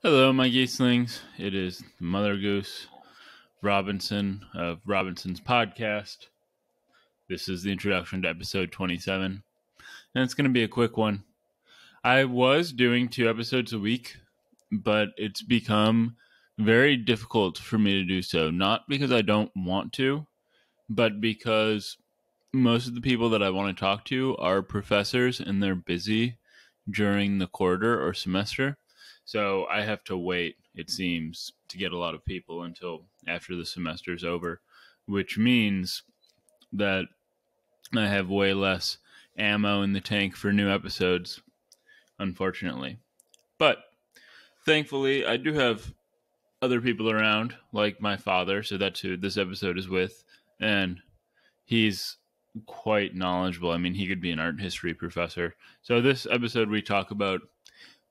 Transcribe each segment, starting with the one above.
Hello, my geeslings. It is Mother Goose Robinson of Robinson's podcast. This is the introduction to episode 27, and it's going to be a quick one. I was doing 2 episodes a week, but it's become very difficult for me to do so. Not because I don't want to, but because most of the people that I want to talk to are professors and they're busy during the quarter or semester. So I have to wait, it seems, to get a lot of people until after the semester's over, which means that I have way less ammo in the tank for new episodes, unfortunately. But thankfully, I do have other people around, like my father, so that's who this episode is with, and he's quite knowledgeable. I mean, he could be an art history professor. So this episode we talk about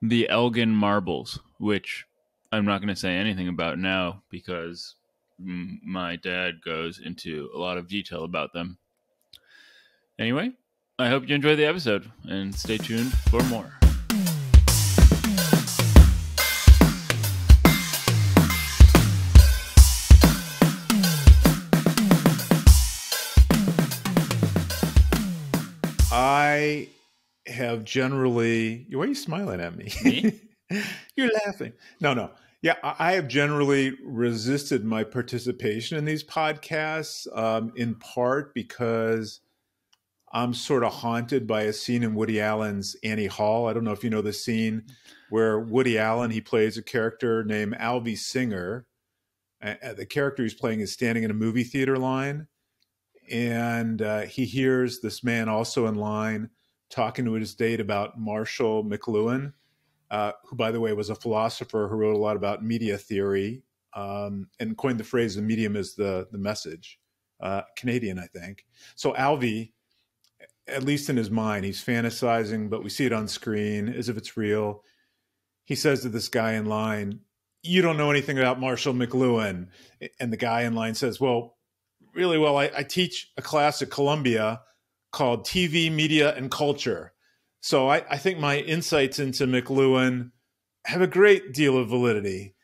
the Elgin Marbles, which I'm not going to say anything about now because my dad goes into a lot of detail about them. Anyway, I hope you enjoy the episode and stay tuned for more. I have generally... Why are you smiling at me? Me? You're laughing. No. Yeah, I have generally resisted my participation in these podcasts, in part because I'm sort of haunted by a scene in Woody Allen's Annie Hall. I don't know if you know the scene where Woody Allen, he plays a character named Alvy Singer. The character he's playing is standing in a movie theater line, and he hears this man also in line talking to his date about Marshall McLuhan, who, by the way, was a philosopher who wrote a lot about media theory, and coined the phrase, the medium is the message. Canadian, I think. So Alvy, at least in his mind, he's fantasizing, but we see it on screen as if it's real. He says to this guy in line, "You don't know anything about Marshall McLuhan." And the guy in line says, "Well, really well, I teach a class at Columbia called TV, Media, and Culture. So I think my insights into McLuhan have a great deal of validity."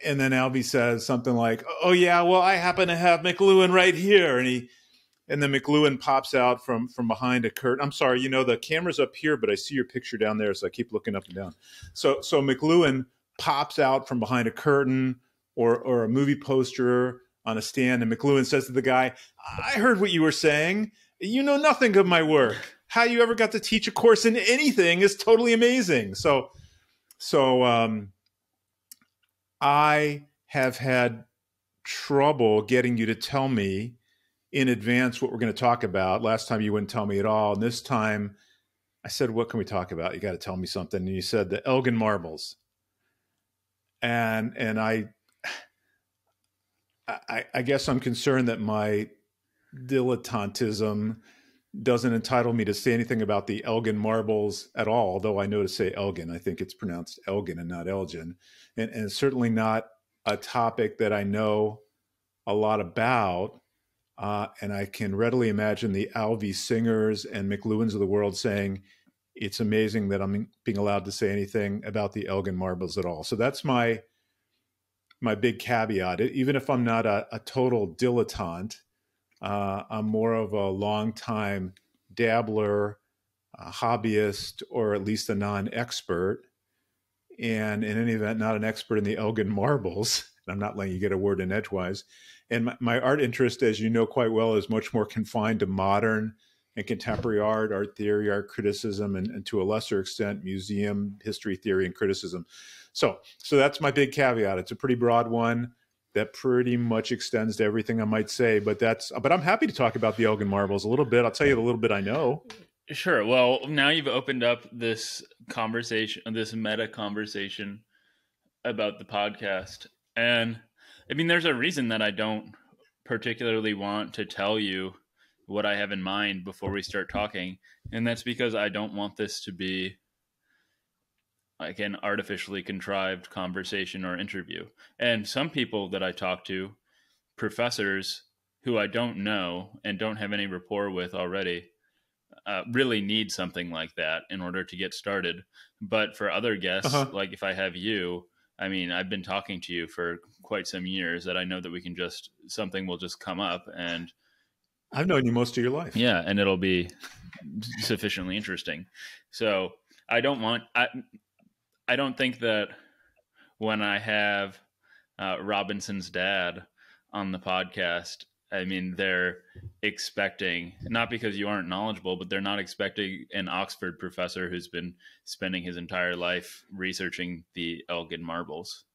And then Alvy says something like, "Oh yeah, well, I happen to have McLuhan right here." And then McLuhan pops out from behind a curtain. I'm sorry, the camera's up here, but I see your picture down there, so I keep looking up and down. So McLuhan pops out from behind a curtain or a movie poster on a stand, and McLuhan says to the guy, "I heard what you were saying. You know nothing of my work. How you ever got to teach a course in anything is totally amazing." So I have had trouble getting you to tell me in advance what we're going to talk about. Last time you wouldn't tell me at all, and this time I said, "What can we talk about? You got to tell me something." And you said the Elgin Marbles, and I guess I'm concerned that my dilettantism doesn't entitle me to say anything about the Elgin Marbles at all, although I know to say Elgin. I think it's pronounced Elgin and not Elgin. And it's certainly not a topic that I know a lot about. And I can readily imagine the Alvy Singers and McLuhans of the world saying, "It's amazing that I'm being allowed to say anything about the Elgin Marbles at all." So that's my big caveat. Even if I'm not a total dilettante, I'm more of a long-time dabbler, a hobbyist, or at least a non-expert. And in any event, not an expert in the Elgin Marbles. I'm not letting you get a word in edgewise. And my art interest, as you know quite well, is much more confined to modern and contemporary art theory, art criticism, and to a lesser extent, museum history theory and criticism. So that's my big caveat. It's a pretty broad one that pretty much extends to everything I might say, but I'm happy to talk about the Elgin Marbles a little bit. I'll tell you the little bit I know. Sure. Well, now you've opened up this conversation, this meta conversation about the podcast. And I mean, there's a reason that I don't particularly want to tell you what I have in mind before we start talking. And that's because I don't want this to be like an artificially contrived conversation or interview. And some people that I talk to, professors who I don't know and don't have any rapport with already, really need something like that in order to get started. But for other guests, like if I have you, I mean, I've been talking to you for quite some years that I know that we can just, something will just come up and I've known you most of your life. yeah, and it'll be sufficiently interesting. So I don't want, I don't think that when I have Robinson's dad on the podcast, I mean, they're expecting, not because you aren't knowledgeable, but they're not expecting an Oxford professor who's been spending his entire life researching the Elgin Marbles.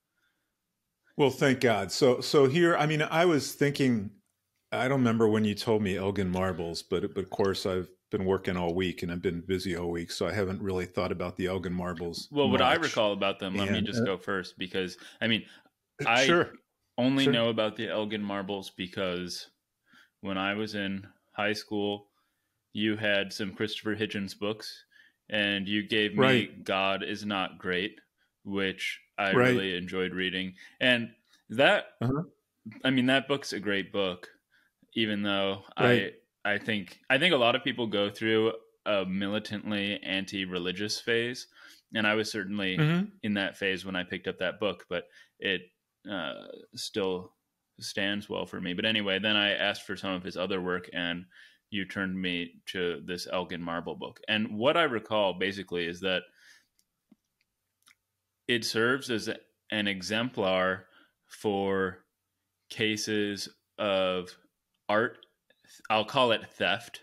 Well, thank God. So here, I mean, I was thinking, I don't remember when you told me Elgin Marbles, but of course I've been working all week and I've been busy all week, so I haven't really thought about the Elgin Marbles Well, what I much. recall about them, let me And just go first, because I mean, I sure, only sure. know about the Elgin Marbles because when I was in high school, you had some Christopher Hitchens books, and you gave me Right. God is Not Great, which I Right. really enjoyed reading. And that, Uh-huh. I mean, that book's a great book, even though Right. I think a lot of people go through a militantly anti-religious phase, and I was certainly Mm-hmm. in that phase when I picked up that book, but it still stands well for me. But anyway, then I asked for some of his other work, and you turned me to this Elgin Marble book. And what I recall basically is that it serves as an exemplar for cases of art. I'll call it theft,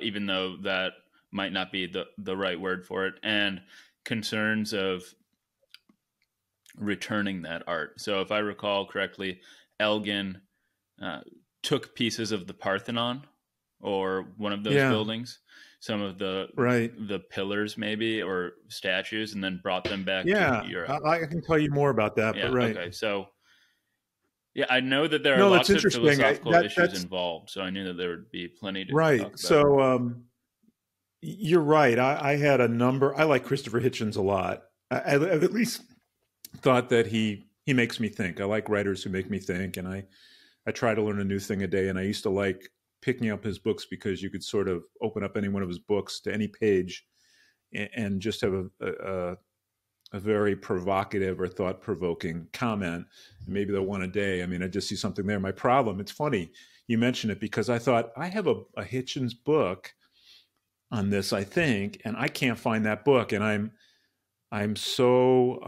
even though that might not be the right word for it, and concerns of returning that art. So if I recall correctly, Elgin uh, took pieces of the Parthenon or one of those Yeah. buildings, some of Right. the pillars maybe or statues, and then brought them back to Yeah. Europe. I can tell you more about that, but Yeah. right. Okay. So yeah, I know that there are No, that's lots of interesting. philosophical issues That's involved, so I knew that there would be plenty to right. talk about. So you're right. I had a number. I like Christopher Hitchens a lot. I've at least thought that he makes me think. I like writers who make me think, and I try to learn a new thing a day. And I used to like picking up his books because you could sort of open up any one of his books to any page and just have a very provocative or thought provoking comment. Maybe the one a day. I mean, I just see something there. My problem, it's funny you mention it because I thought I have a Hitchens book on this, I think, and I can't find that book. And I'm so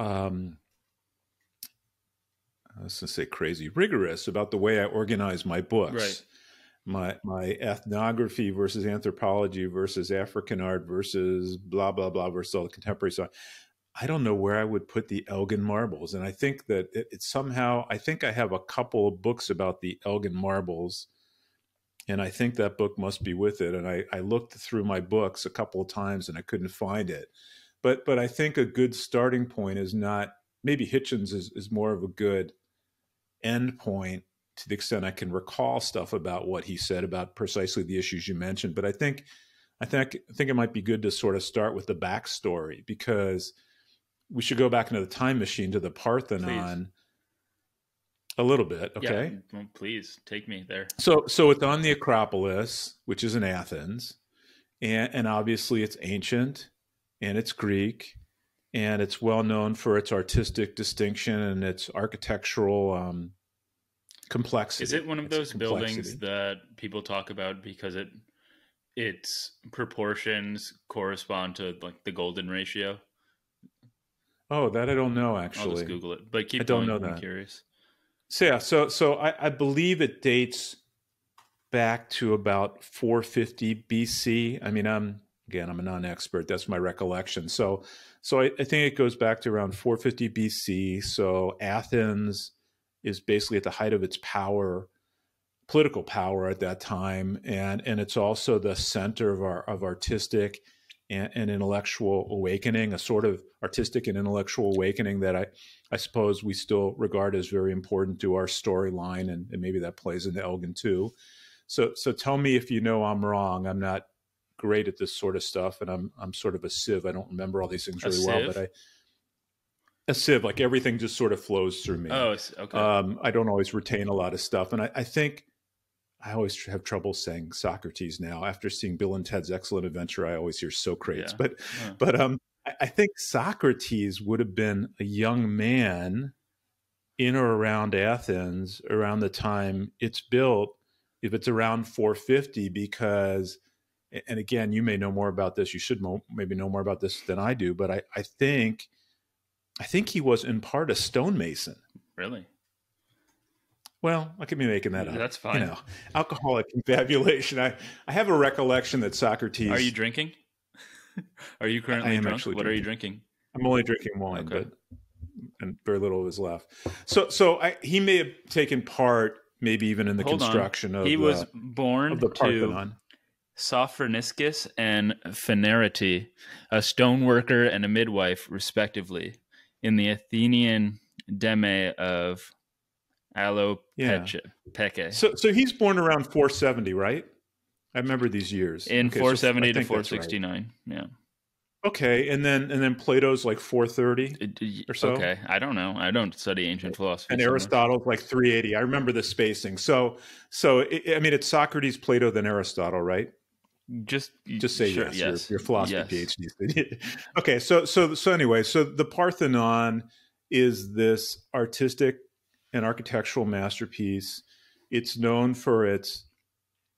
I was going to say crazy, rigorous about the way I organize my books. Right. My ethnography versus anthropology versus African art versus blah blah blah versus all the contemporary stuff. I don't know where I would put the Elgin Marbles, and I think that it's somehow. I think I have a couple of books about the Elgin Marbles, and I think that book must be with it. And I looked through my books a couple of times and I couldn't find it. But I think a good starting point is not, maybe Hitchens is more of a good end point to the extent I can recall stuff about what he said about precisely the issues you mentioned. But I think it might be good to sort of start with the backstory, because we should go back into the time machine to the Parthenon. Please. A little bit, okay? Yeah, well, please take me there. So it's on the Acropolis, which is in Athens, and obviously it's ancient and it's Greek, and it's well known for its artistic distinction and its architectural complexity. Is it one of those buildings that people talk about because its proportions correspond to like the golden ratio? Oh, that I don't know, actually. I'll just Google it. But keep I don't going. know I'm that. curious. So yeah, so I believe it dates back to about 450 BC. I mean, I'm a non-expert. That's my recollection. So I think it goes back to around 450 BC. So Athens is basically at the height of its power, political power at that time, and it's also the center of artistic and intellectual awakening, a sort of artistic and intellectual awakening that I suppose we still regard as very important to our storyline, and maybe that plays into Elgin too. So tell me if you know I'm wrong. I'm not great at this sort of stuff, and I'm sort of a sieve. I don't remember all these things really well, but a sieve, like everything just sort of flows through me. Oh, okay. I don't always retain a lot of stuff, and I think I always have trouble saying Socrates now. After seeing Bill and Ted's Excellent Adventure, I always hear Socrates. Yeah. But I think Socrates would have been a young man in or around Athens around the time it's built, if it's around 450, because, and again, you may know more about this. You should maybe know more about this than I do, but I think he was in part a stonemason. Really? Well, I could be making that up. That's fine. Alcoholic confabulation. I have a recollection that Socrates. Are you drinking? Are you currently drunk? Actually what drinking. are you drinking? I'm only drinking wine, Okay. and very little is left. He may have taken part, maybe even in the construction of. He was born of the Parthenon. To Sophroniscus and Phanerete, a stoneworker and a midwife, respectively, in the Athenian deme of Alopeque. So he's born around 470, right? I remember these years. In 470 to 469, right. Yeah. Okay, and then Plato's like 430 or so. Okay, I don't know. I don't study ancient philosophy. And Aristotle's like 380. I remember the spacing. It's Socrates, Plato, then Aristotle, right? Just say sure, yes. Your philosophy PhD. Okay, so anyway, so the Parthenon is this artistic and architectural masterpiece. It's known for its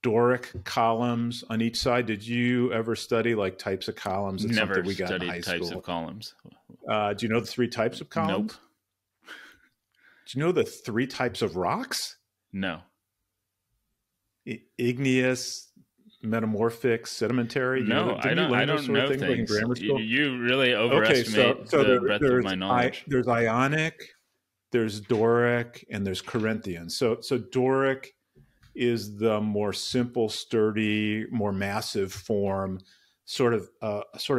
Doric columns on each side. Did you ever study like types of columns? It's Never we got studied in high types school. Of columns. Do you know the 3 types of columns? Nope. Do you know the 3 types of rocks? No. Igneous, metamorphic, sedimentary. No, I don't know things. You really overestimate the breadth of my knowledge. There's Ionic, there's Doric, and there's Corinthian. So Doric is the more simple, sturdy, more massive form, sort of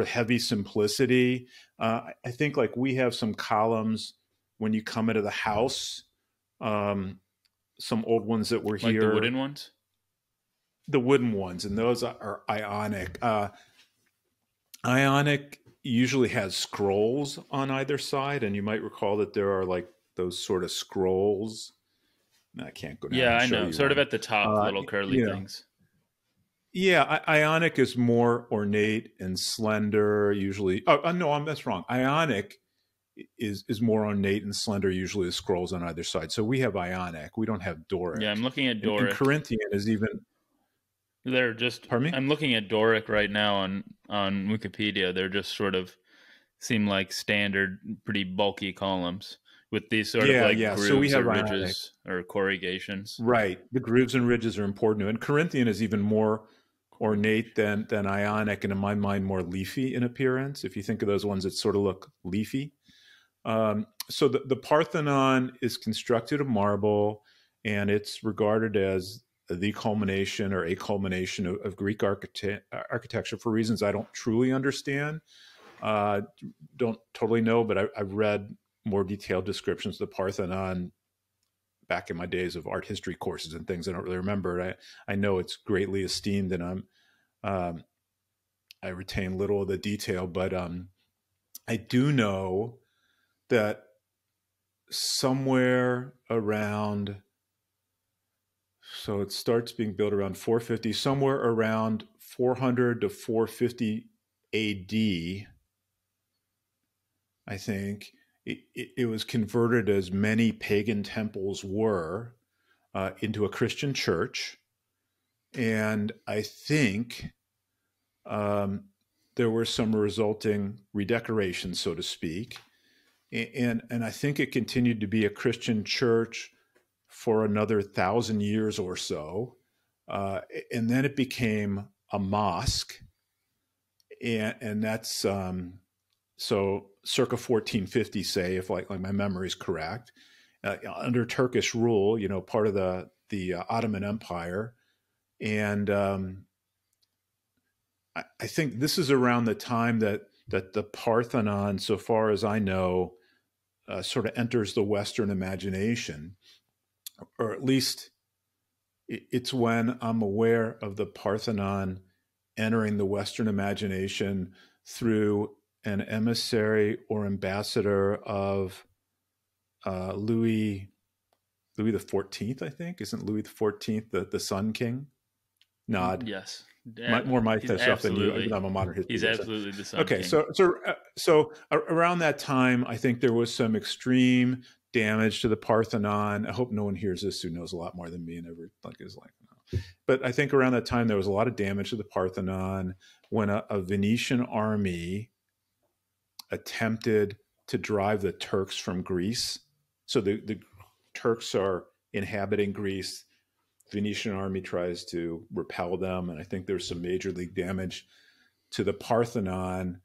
heavy simplicity. I think like we have some columns when you come into the house, some old ones that were here. Like the wooden ones? The wooden ones, and those are Ionic. Ionic usually has scrolls on either side, and you might recall that there are like those sort of scrolls. I can't go down. Yeah, I know. Sort of at the top, little curly things. Yeah, Ionic is more ornate and slender, usually. Oh, no, that's wrong. Ionic is more ornate and slender, usually the scrolls on either side. So we have Ionic. We don't have Doric. Yeah, I'm looking at Doric. And Corinthian is even... They're just... Pardon me? I'm looking at Doric right now on Wikipedia. They're just sort of seem like standard, pretty bulky columns with these sort of like grooves so we have or ridges or corrugations. Right. The grooves and ridges are important. And Corinthian is even more ornate than Ionic, and in my mind, more leafy in appearance. If you think of those ones that sort of look leafy. So the Parthenon is constructed of marble, and it's regarded as the culmination or a culmination of Greek architecture for reasons I don't truly understand. Don't totally know, but I've read more detailed descriptions of the Parthenon back in my days of art history courses and things. I don't really remember. I know it's greatly esteemed, and I retain little of the detail, but I do know that somewhere around, so it starts being built around 450, somewhere around 400 to 450 AD, I think, it was converted, as many pagan temples were, into a Christian church. And I think there were some resulting redecorations, so to speak. And I think it continued to be a Christian church for another 1,000 years or so. And then it became a mosque. And that's so circa 1450, say, if like my memory is correct, under Turkish rule, part of the Ottoman Empire. And I think this is around the time that the Parthenon, so far as I know, sort of enters the Western imagination, or at least it's when I'm aware of the Parthenon entering the Western imagination through an emissary or ambassador of Louis the 14th, I think. Isn't Louis the 14th the Sun King? Nod. Yes. More my He's stuff than you. absolutely. I'm a modern history He's guy. absolutely the Sun Okay, King. so around that time, I think there was some extreme damage to the Parthenon. I hope no one hears this who knows a lot more than me and ever is like. No. But I think around that time there was a lot of damage to the Parthenon when a Venetian army attempted to drive the Turks from Greece. So the Turks are inhabiting Greece. Venetian army tries to repel them, and I think there's some major league damage to the Parthenon.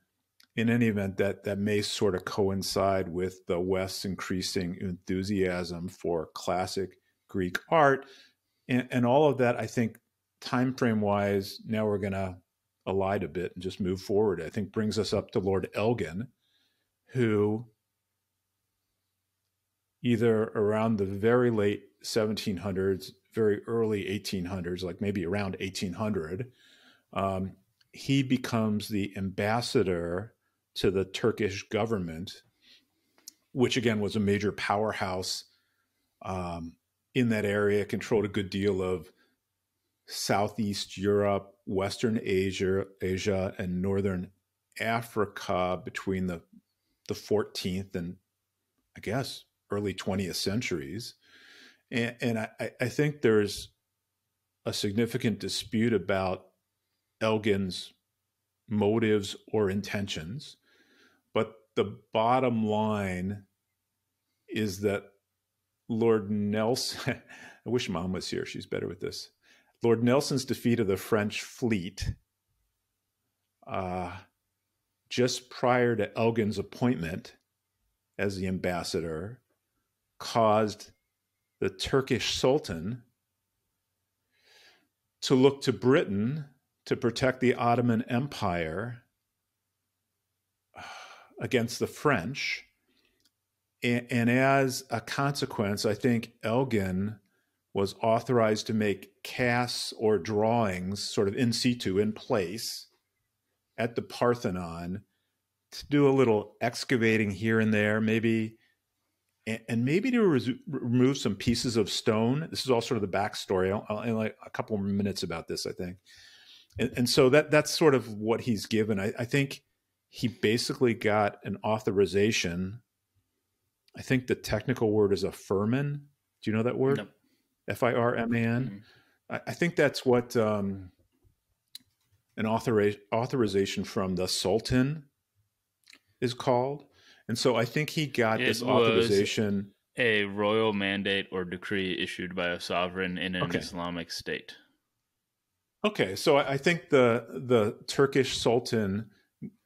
In any event, that may sort of coincide with the West's increasing enthusiasm for classic Greek art, and all of that. I think time frame wise, now we're going to elide a bit and just move forward. I think brings us up to Lord Elgin, who either around the very late 1700s, very early 1800s, like maybe around 1800, he becomes the ambassador to the Turkish government, which again was a major powerhouse in that area, controlled a good deal of Southeast Europe, Western Asia, and Northern Africa between the 14th and I guess early 20th centuries. And I think there's a significant dispute about Elgin's motives or intentions. But the bottom line is that Lord Nelson, I wish Mom was here. She's better with this. Lord Nelson's defeat of the French fleet just prior to Elgin's appointment as the ambassador caused the Turkish Sultan to look to Britain to protect the Ottoman Empire against the French. And as a consequence, I think Elgin was authorized to make casts or drawings sort of in situ, in place, at the Parthenon to do a little excavating here and there, maybe, and maybe to remove some pieces of stone. This is all sort of the backstory. I'll like a couple more minutes about this, I think. And so that's sort of what he's given. I think he basically got an authorization. I think the technical word is a firman. Do you know that word? No. Firman. Mm-hmm. I think that's what an authorization from the Sultan is called. And so I think he got this authorization. A royal mandate or decree issued by a sovereign in an Islamic state. Okay, so I think the Turkish Sultan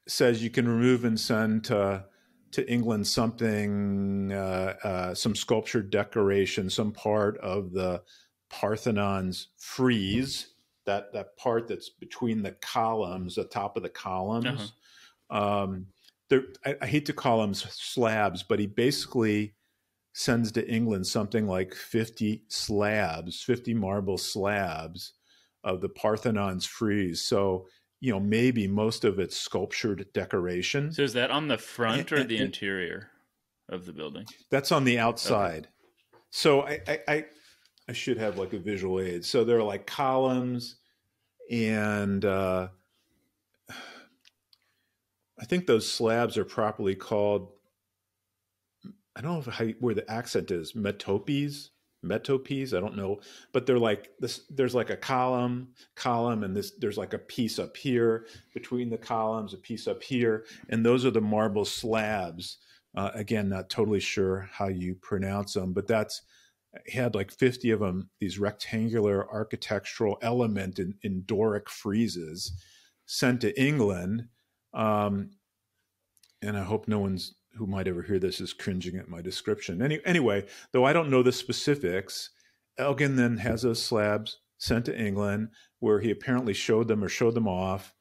says you can remove and send to England something, some sculptured decoration, some part of the Parthenon's frieze, that part that's between the columns, the top of the columns. Uh-huh. I hate to call them slabs, but he basically sends to England something like 50 marble slabs of the Parthenon's frieze. So, maybe most of it's sculptured decoration. So is that on the front or the interior of the building? That's on the outside. Okay. So I should have like a visual aid. So there are like columns, and I think those slabs are properly called, I don't know where the accent is, metopes, I don't know, but they're like this. There's like a column, and there's like a piece up here between the columns, a piece up here, and those are the marble slabs. Again, not totally sure how you pronounce them, but he had like 50 of them, these rectangular architectural element in Doric friezes, sent to England. And I hope no one's who might ever hear this is cringing at my description. Anyway, though I don't know the specifics, Elgin then has those slabs sent to England, where he apparently showed them off,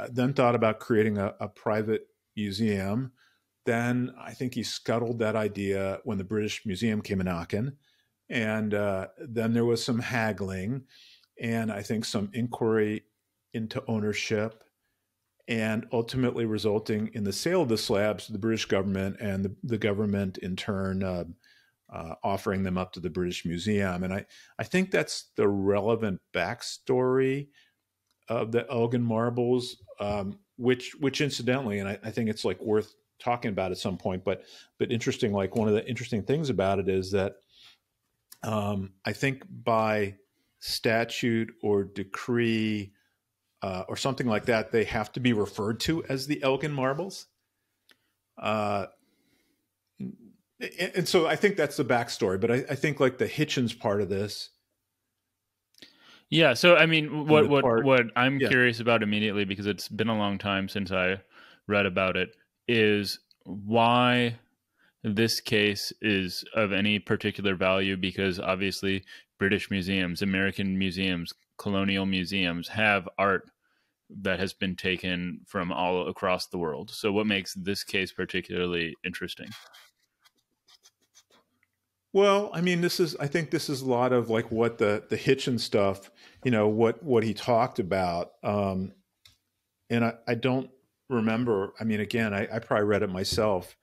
then thought about creating a private museum. Then I think he scuttled that idea when the British Museum came a-knocking. And then there was some haggling, and I think some inquiry into ownership, and ultimately resulting in the sale of the slabs to the British government, and the government in turn offering them up to the British Museum. And I think that's the relevant backstory of the Elgin Marbles, which incidentally, and I think it's like worth talking about at some point, but interesting, like one of the interesting things about it is that I think by statute or decree or something like that, they have to be referred to as the Elgin Marbles. Uh, and so I think that's the backstory. But I think like the Hitchens part of this, Yeah, so I mean, and what the what part, what I'm yeah. curious about immediately, because it's been a long time since I read about it, is why this case is of any particular value, because obviously British museums, American museums, colonial museums have art that has been taken from all across the world. So what makes this case particularly interesting? Well, I mean, I think this is a lot of like what the Hitchens stuff, what he talked about. And I don't remember. I mean, again, I probably read it myself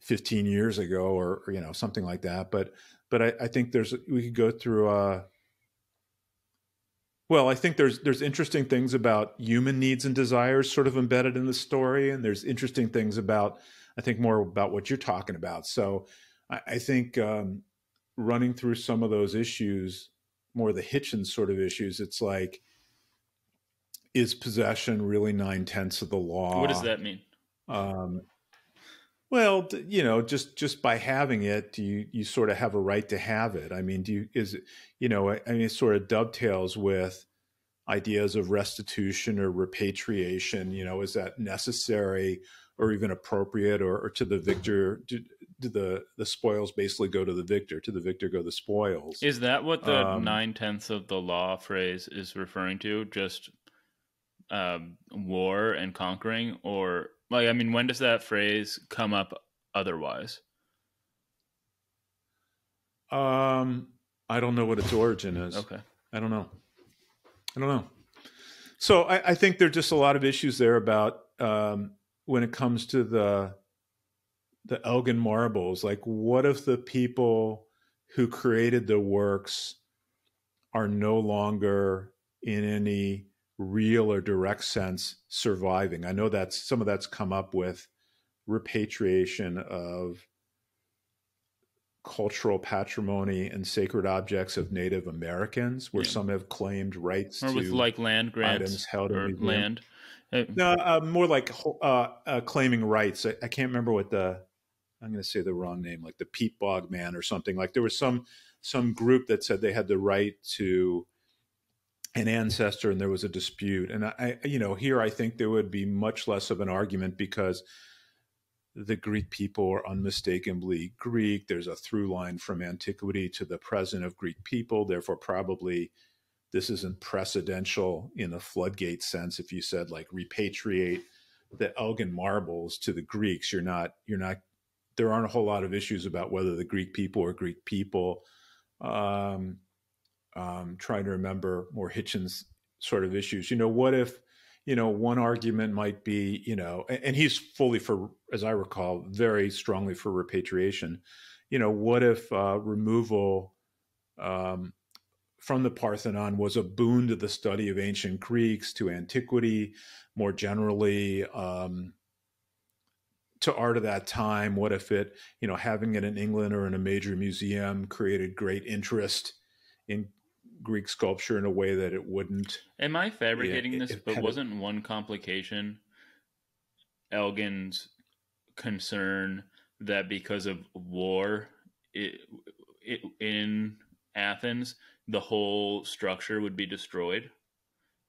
15 years ago or something like that. But I think we could go through. Well, I think there's interesting things about human needs and desires sort of embedded in the story, and there's interesting things about I think more about what you're talking about. So I think running through some of those issues, more the Hitchens sort of issues, it's like, is possession really 9/10 of the What does law? that mean? Um, well, just by having it, do you sort of have a right to have it? I mean, is it, I mean, it sort of dovetails with ideas of restitution or repatriation. Is that necessary or even appropriate, or to the victor? Do the spoils basically go to the victor? To the victor go the spoils? Is that what the Um, 9/10 of the law phrase is referring to? Just war and conquering, or like, I mean, when does that phrase come up otherwise? um, I don't know what its origin is. Okay. I don't know. I don't know. So I think there's just a lot of issues there about when it comes to the Elgin Marbles. Like, what if the people who created the works are no longer in any real or direct sense surviving? I know that some of that's come up with repatriation of cultural patrimony and sacred objects of Native Americans, where Yeah. some have claimed rights Or with to like land items grants held in or museum. land. Uh, No, more like claiming rights. I can't remember what I'm going to say the wrong name, like the Peat Bog Man or something. Like there was some group that said they had the right to an ancestor, and there was a dispute. And here I think there would be much less of an argument because the Greek people are unmistakably Greek. There's a through line from antiquity to the present of Greek people. Therefore, probably this isn't precedential in a floodgate sense. If you said like repatriate the Elgin marbles to the Greeks, you're not. There aren't a whole lot of issues about whether the Greek people are Greek people. Um, Trying to remember more Hitchens sort of issues. What if, one argument might be, and he's fully for, as I recall, very strongly for repatriation. What if removal um, from the Parthenon was a boon to the study of ancient Greeks, to antiquity, more generally, to art of that time? What if it, having it in England or in a major museum created great interest in Greek sculpture in a way that it wouldn't? am I fabricating this? It But had it. wasn't one complication Elgin's concern that because of war in Athens, the whole structure would be destroyed?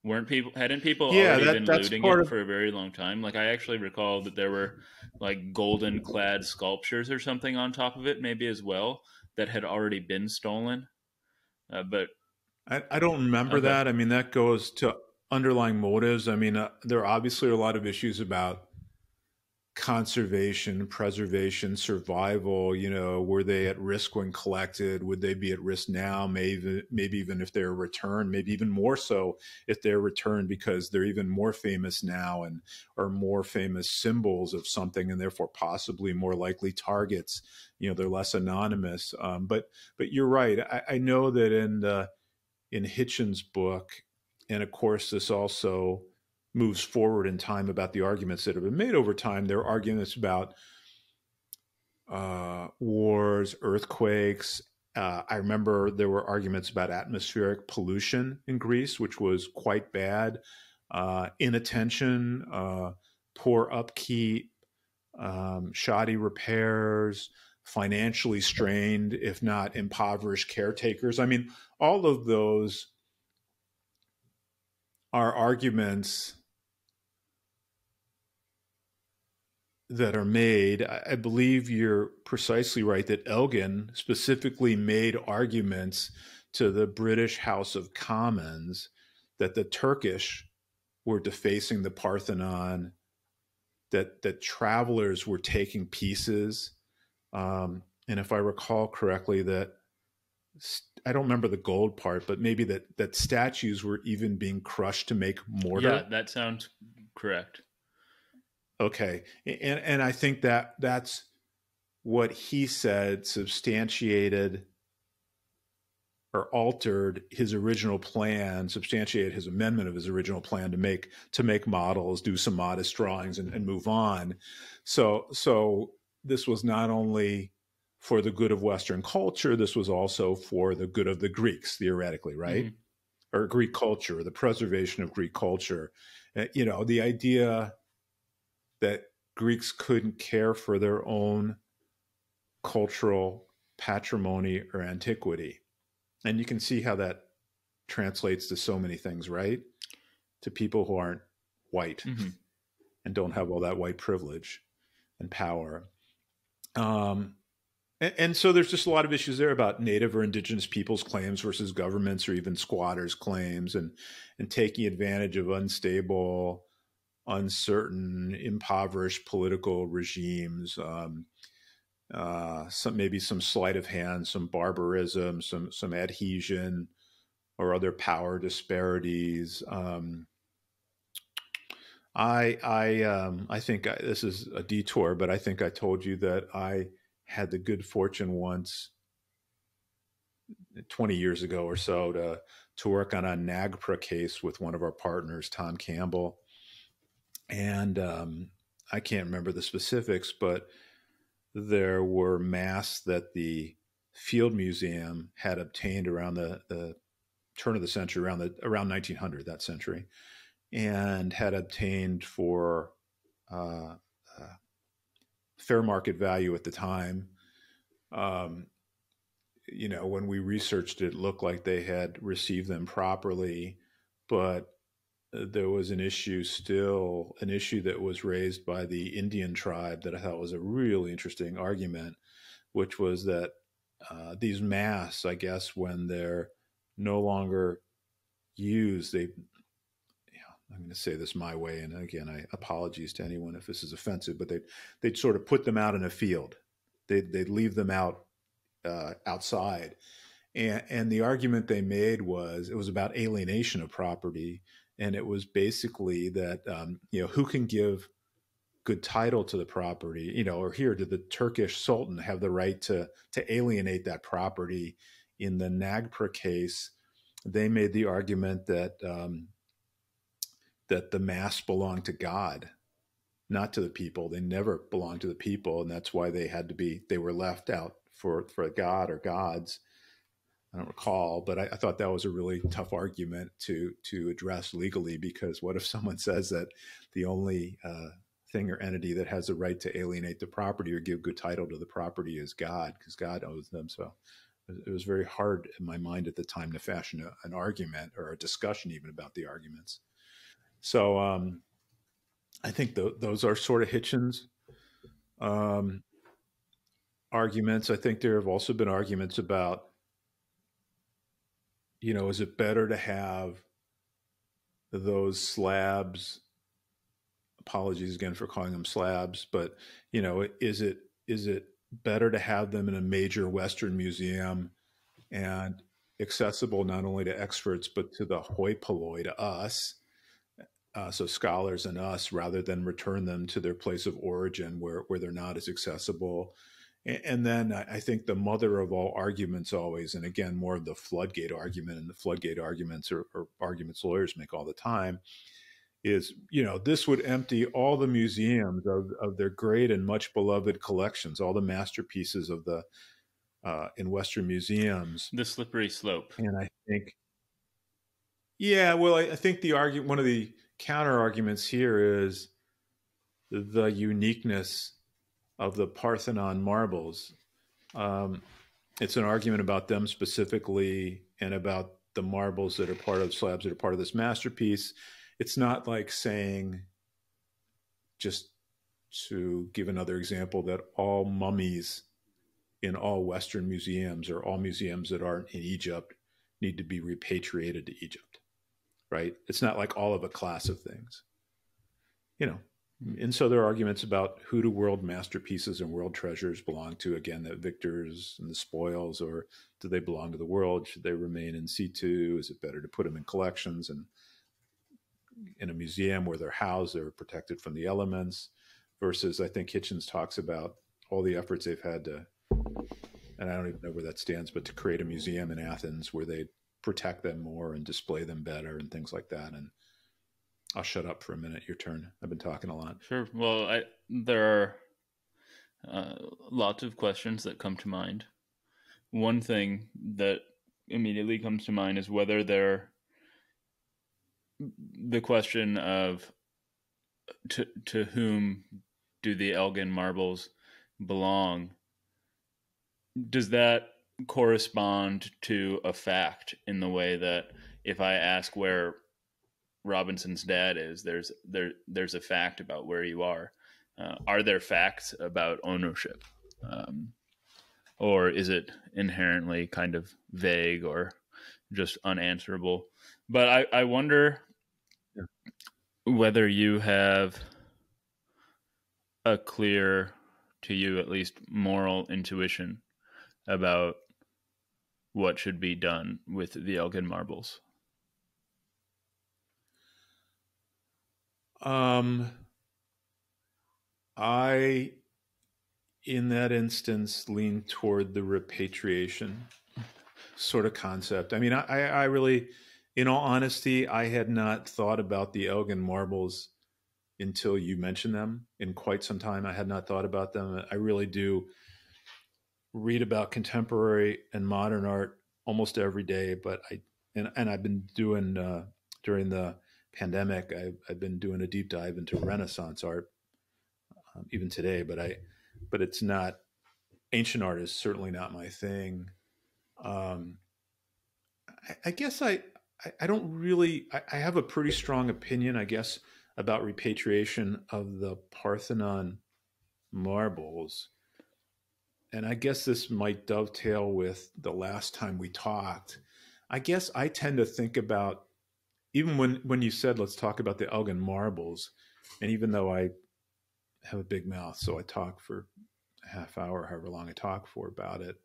Weren't people hadn't people Yeah, already been that's looting part it of. for a very long time? Like, I actually recall that there were like golden clad sculptures or something on top of it, maybe as well, that had already been stolen. But I don't remember okay. that. I mean, that goes to underlying motives. I mean, there obviously are a lot of issues about conservation, preservation, survival, were they at risk when collected? Would they be at risk now? Maybe even if they're returned, maybe even more so if they're returned because they're even more famous now and are more famous symbols of something and therefore possibly more likely targets. They're less anonymous. But you're right. I know that in Hitchens' book, and of course this also moves forward in time about the arguments that have been made over time. There are arguments about wars, earthquakes. I remember there were arguments about atmospheric pollution in Greece, which was quite bad. Inattention, poor upkeep, shoddy repairs, financially strained, if not impoverished caretakers. I mean, all of those are arguments that are made. I believe you're precisely right that Elgin specifically made arguments to the British House of Commons that the Turkish were defacing the Parthenon, that travelers were taking pieces. And if I recall correctly, that I don't remember the gold part, but maybe that statues were even being crushed to make mortar. Yeah, that sounds correct. Okay, and I think that's what he said substantiated or altered his original plan, substantiated his amendment of his original plan to make models, do some modest drawings, and move on. So this was not only for the good of Western culture, this was also for the good of the Greeks, theoretically, right? Mm-hmm. Or Greek culture, the preservation of Greek culture. The idea that Greeks couldn't care for their own cultural patrimony or antiquity. And you can see how that translates to so many things, right? To people who aren't white mm-hmm. and don't have all that white privilege and power. And so there's just a lot of issues there about native or indigenous peoples' claims versus governments or even squatters' claims and taking advantage of unstable, uncertain, impoverished political regimes, maybe some sleight of hand, some barbarism, some adhesion, or other power disparities. I think this is a detour, but I think I told you that I had the good fortune once, 20 years ago or so, to work on a NAGPRA case with one of our partners, Tom Campbell. And I can't remember the specifics, but there were masks that the Field Museum had obtained around the turn of the century, around 1900, that century, and had obtained for fair market value at the time. When we researched it, it looked like they had received them properly, but there was an issue that was raised by the Indian tribe that I thought was a really interesting argument, which was that these masks, I guess, when they're no longer used, I'm going to say this my way, and again, apologies to anyone if this is offensive, but they'd sort of put them out in a field. They'd leave them out outside. And the argument they made was it was about alienation of property. And it was basically that, who can give good title to the property, or here, did the Turkish Sultan have the right to alienate that property? In the NAGPRA case, they made the argument that that the masks belonged to God, not to the people. They never belonged to the people, and that's why they were left out for God or gods. I don't recall, but I thought that was a really tough argument to address legally, because what if someone says that the only thing or entity that has the right to alienate the property or give good title to the property is God, because God owes them? So it was very hard in my mind at the time to fashion an argument or a discussion even about the arguments. So I think those are sort of Hitchens arguments. I think there have also been arguments about, is it better to have those slabs apologies again for calling them slabs, but is it better to have them in a major Western museum and accessible not only to experts but to the hoi polloi, to us, so scholars and us, rather than return them to their place of origin where they're not as accessible? And then I think the mother of all arguments always, and again, more of the floodgate argument, and the floodgate arguments or arguments lawyers make all the time, is, this would empty all the museums of their great and much beloved collections, all the masterpieces of the in Western museums. The slippery slope. And I think, yeah, well, I think one of the counter arguments here is the uniqueness of the Parthenon marbles. It's an argument about them specifically and about the marbles that are part of slabs that are part of this masterpiece. It's not like saying, just to give another example, that all mummies in all Western museums or all museums that aren't in Egypt need to be repatriated to Egypt, right? It's not like all of a class of things, And so there are arguments about who do world masterpieces and world treasures belong to, again, the victors and the spoils, or do they belong to the world? Should they remain in situ? Is it better to put them in collections and in a museum where they're housed, they're protected from the elements, versus, I think Hitchens talks about all the efforts they've had to, and I don't even know where that stands, but to create a museum in Athens where they protect them more and display them better and things like that. And I'll shut up for a minute. Your turn. I've been talking a lot. Sure. Well, there are lots of questions that come to mind. One thing that immediately comes to mind is whether the question of to whom do the Elgin marbles belong? Does that correspond to a fact, in the way that if I ask where Robinson's dad is, there's a fact about where you are? Are there facts about ownership, or is it inherently kind of vague or just unanswerable? But I wonder whether you have a clear, to you at least, moral intuition about what should be done with the Elgin marbles. I, in that instance, lean toward the repatriation sort of concept. I mean, I really, in all honesty, I had not thought about the Elgin marbles until you mentioned them in quite some time. I had not thought about them. I really do read about contemporary and modern art almost every day, but I've been doing during the pandemic, I've been doing a deep dive into Renaissance art, even today. But it's not, ancient art is certainly not my thing. I guess I don't really. I have a pretty strong opinion, I guess, about repatriation of the Parthenon marbles. And I guess this might dovetail with the last time we talked. I guess I tend to think about, even when you said, let's talk about the Elgin marbles, and even though I have a big mouth, so I talk for a half hour, however long I talk for about it,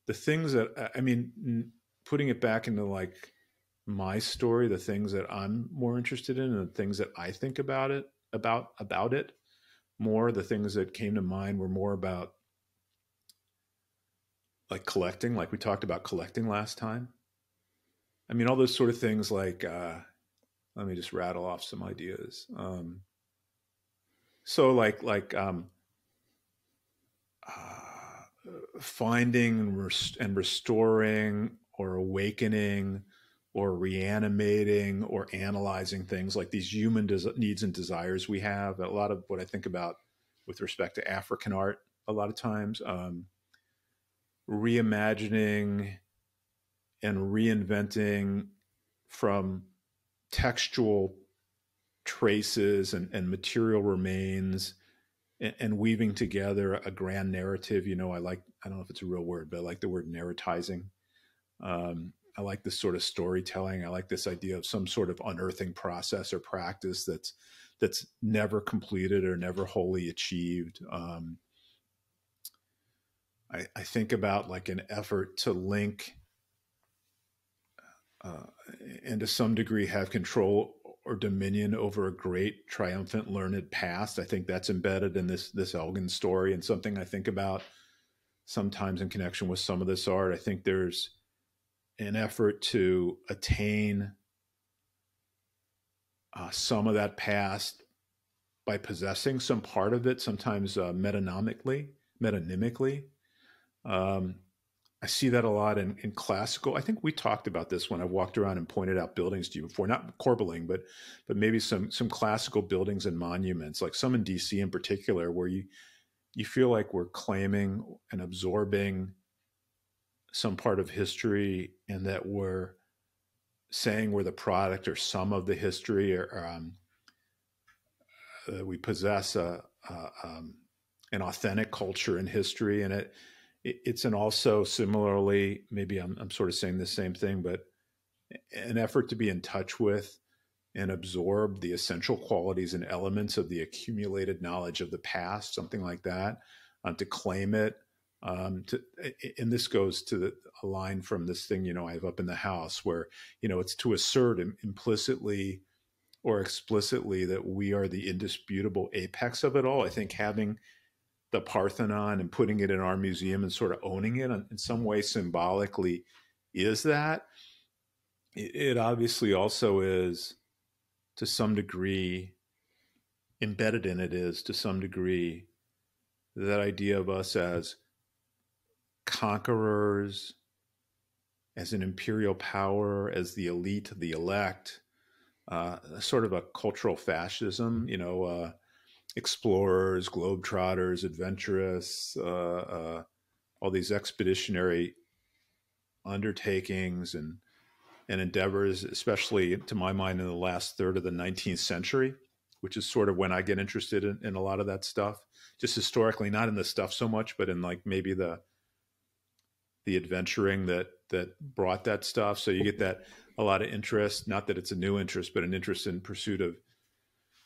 the things that, I mean, putting it back into like my story, the things that I'm more interested in and the things that I think about it more, the things that came to mind were more about like collecting, like we talked about collecting last time. I mean, all those sort of things, like, let me just rattle off some ideas. So finding and restoring or awakening or reanimating or analyzing things like these human needs and desires we have. A lot of what I think about with respect to African art, a lot of times, reimagining and reinventing from textual traces and material remains, and weaving together a grand narrative. I don't know if it's a real word, but I like the word narratizing. I like this sort of storytelling. I like this idea of some sort of unearthing process or practice that's never completed or never wholly achieved. I think about like an effort to link uh, and to some degree have control or dominion over a great triumphant learned past. I think that's embedded in this Elgin story, and something I think about sometimes in connection with some of this art. I think there's an effort to attain some of that past by possessing some part of it, sometimes metonymically. Um, I see that a lot in classical. I think we talked about this when I walked around and pointed out buildings to you before, not Corbelling, but maybe some classical buildings and monuments, like some in DC in particular, where you feel like we're claiming and absorbing some part of history, and that we're saying we're the product or some of the history, or we possess an authentic culture and history, and it's an also similarly, maybe I'm sort of saying the same thing, but an effort to be in touch with and absorb the essential qualities and elements of the accumulated knowledge of the past, something like that, to claim it. And this goes to a line from this thing, I have up in the house, where, it's to assert implicitly or explicitly that we are the indisputable apex of it all. I think having the Parthenon and putting it in our museum and sort of owning it in some way symbolically is that. It obviously also is, to some degree, embedded in it is, to some degree, that idea of us as conquerors, as an imperial power, as the elite, the elect, sort of a cultural fascism, explorers, globetrotters, adventurous, all these expeditionary undertakings and endeavors, especially to my mind in the last third of the 19th century, which is sort of when I get interested in a lot of that stuff, just historically, not in the stuff so much, but in like maybe the adventuring that brought that stuff. So you get that a lot of interest, not that it's a new interest, but an interest in pursuit of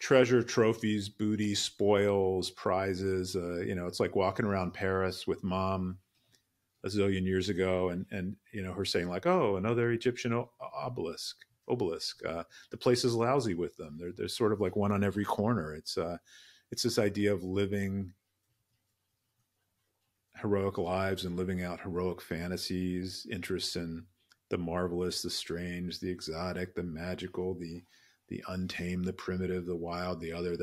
treasure, trophies, booty, spoils, prizes. It's like walking around Paris with mom a zillion years ago, and her saying like, "Oh, another Egyptian obelisk. The place is lousy with them. There's sort of like one on every corner." It's this idea of living heroic lives and living out heroic fantasies, interests in the marvelous, the strange, the exotic, the magical, the untamed, the primitive, the wild, the other,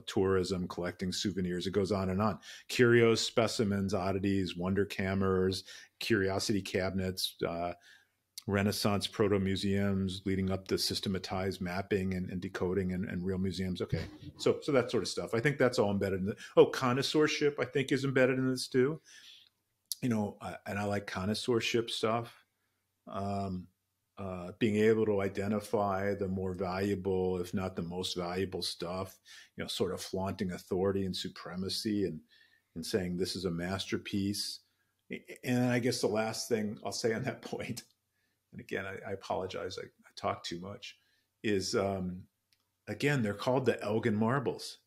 tourism, collecting souvenirs. It goes on and on. Curios, specimens, oddities, wonder cameras, curiosity cabinets, Renaissance proto museums, leading up to systematized mapping and decoding and real museums. Okay, so that sort of stuff. I think that's all embedded in connoisseurship, I think, is embedded in this too. And I like connoisseurship stuff. Being able to identify the more valuable, if not the most valuable stuff, sort of flaunting authority and supremacy, and saying this is a masterpiece. And I guess the last thing I'll say on that point, and again, I apologize, I talk too much, is again, they're called the Elgin Marbles.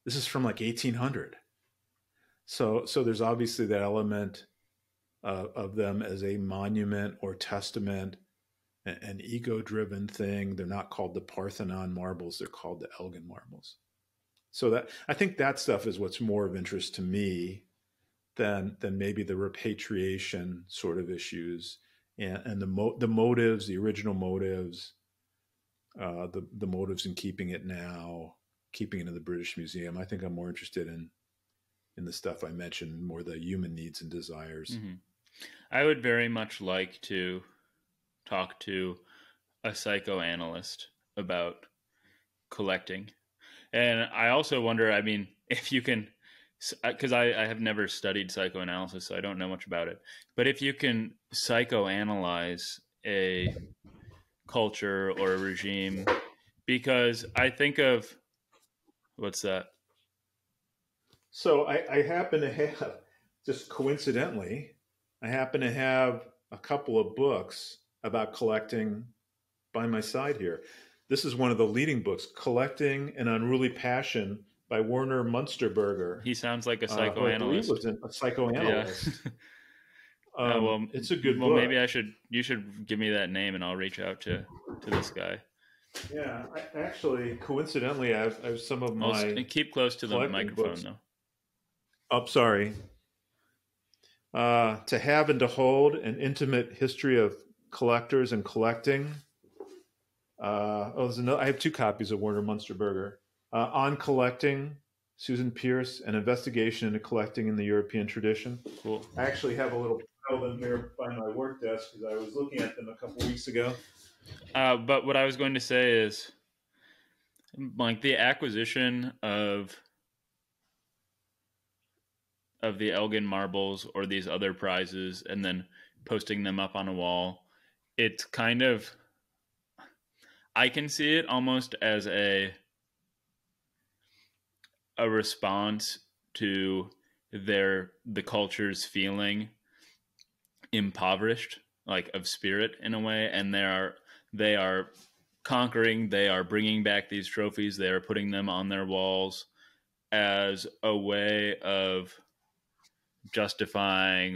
This is from like 1800. So there's obviously that element of them as a monument or testament, an ego-driven thing. They're not called the Parthenon marbles; they're called the Elgin Marbles. So that, I think that stuff is what's more of interest to me than maybe the repatriation sort of issues and the motives, the original motives, the motives in keeping it now, keeping it in the British Museum. I think I'm more interested in the stuff I mentioned, more the human needs and desires. Mm-hmm. I would very much like to talk to a psychoanalyst about collecting. And I also wonder, I mean, if you can, because I have never studied psychoanalysis, so I don't know much about it. But if you can psychoanalyze a culture or a regime, because I think of, what's that? So I happen to have, just coincidentally, I happen to have a couple of books about collecting by my side here. This is one of the leading books, Collecting an Unruly Passion by Werner Munsterberger, He sounds like a who I believe psychoanalyst. was a Yeah. psychoanalyst. Well, It's a good maybe book. you should give me that name and I'll reach out to this guy. Yeah, actually, coincidentally, I have some of I'll my keep close to the collecting microphone books. though. Oh, sorry. To Have and to Hold, An Intimate History of Collectors and Collecting. There's another. I have two copies of Werner Munsterberger. On Collecting, Susan Pierce, An Investigation into Collecting in the European Tradition. Cool. I actually have a little pile in here by my work desk because I was looking at them a couple weeks ago. But what I was going to say is, like, the acquisition of the Elgin Marbles or these other prizes and then posting them up on a wall, it's kind of, I can see it almost as a response to the culture's feeling impoverished, like, of spirit in a way, and they are conquering, they are bringing back these trophies, they are putting them on their walls as a way of justifying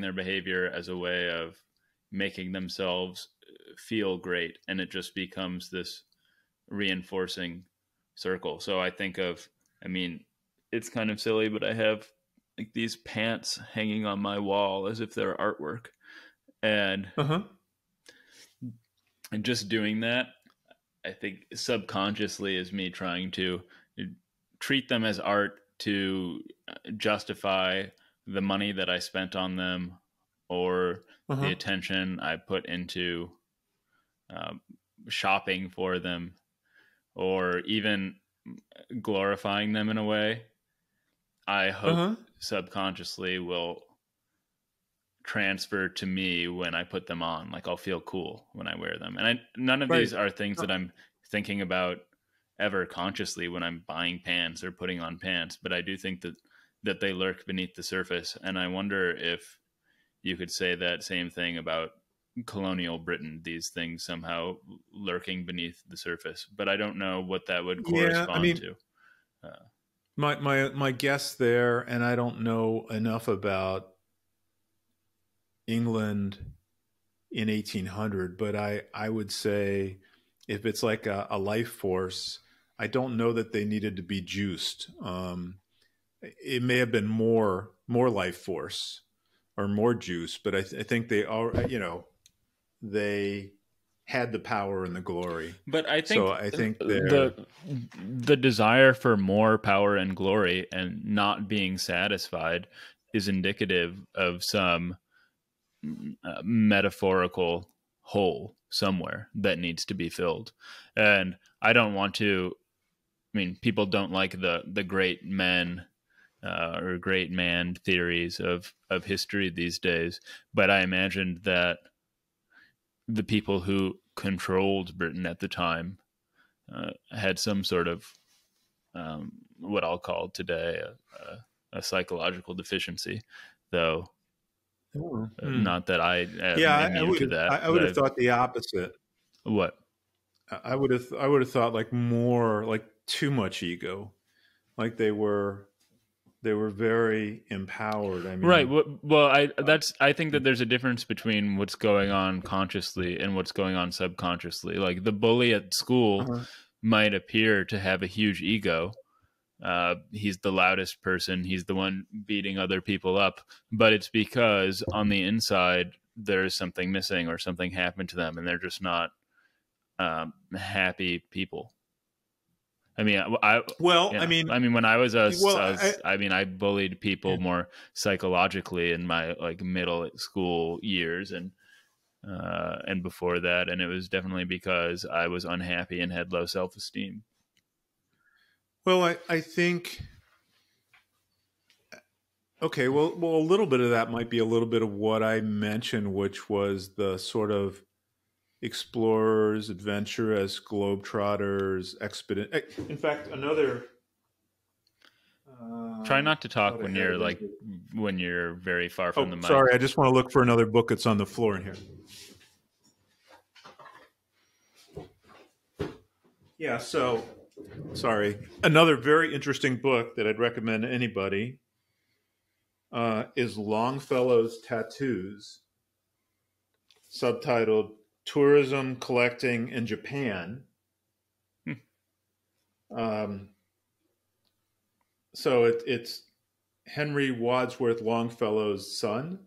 their behavior, as a way of making themselves feel great, and it just becomes this reinforcing circle. So I mean, it's kind of silly, but I have like these pants hanging on my wall as if they're artwork, and and just doing that, I think subconsciously, is me trying to treat them as art to justify the money that I spent on them, or the attention I put into shopping for them, or even glorifying them in a way. I hope subconsciously will transfer to me when I put them on. Like, I'll feel cool when I wear them. And none of these are things that I'm thinking about ever consciously when I'm buying pants or putting on pants, but I do think that they lurk beneath the surface. And I wonder if you could say that same thing about colonial Britain, these things somehow lurking beneath the surface, but I don't know what that would correspond to. My guess there, and I don't know enough about England in 1800, but I would say if it's like a life force, I don't know that they needed to be juiced. It may have been more life force or more juice, but I think they are, they had the power and the glory. But I think the desire for more power and glory and not being satisfied is indicative of some metaphorical hole somewhere that needs to be filled. And I don't want to, I mean, people don't like the great men or great man theories of history these days, but I imagined that the people who controlled Britain at the time had some sort of what I'll call today a psychological deficiency, though. Not that I am immune to that. I would have thought the opposite. What? I would have thought like more, like too much ego, like they were very empowered. I mean, right. Well, I think that there's a difference between what's going on consciously and what's going on subconsciously. Like, the bully at school might appear to have a huge ego. He's the loudest person. He's the one beating other people up, but it's because on the inside there's something missing or something happened to them, and they're just not happy people. I mean, when I was I bullied people more psychologically in my like middle school years and before that, and it was definitely because I was unhappy and had low self-esteem. Well, I think, okay, well, a little bit of that might be a little bit of what I mentioned, which was the sort of explorers, adventurers, globetrotters, in fact, another. Try not to talk when you're very far from the mic. Sorry, I just want to look for another book that's on the floor in here. Yeah. So, sorry. Another very interesting book that I'd recommend to anybody is Longfellow's Tattoos, subtitled "Tourism Collecting in Japan." Hmm. Um, so it's Henry Wadsworth Longfellow's son.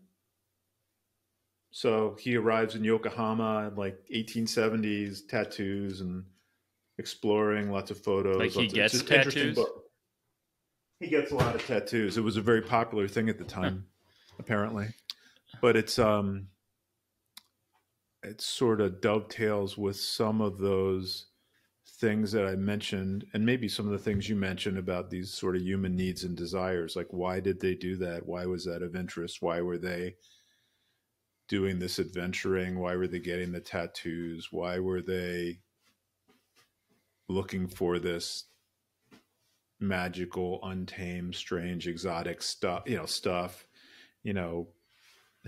So he arrives in Yokohama in like 1870s, tattoos and exploring, lots of Like photos. he It's gets an interesting tattoos? book. He gets a lot of tattoos. It was a very popular thing at the Huh. time, apparently. But it sort of dovetails with some of those things that I mentioned, and maybe some of the things you mentioned about these sort of human needs and desires. Like, why did they do that? Why was that of interest? Why were they doing this adventuring? Why were they getting the tattoos? Why were they looking for this magical, untamed, strange, exotic stuff? You know,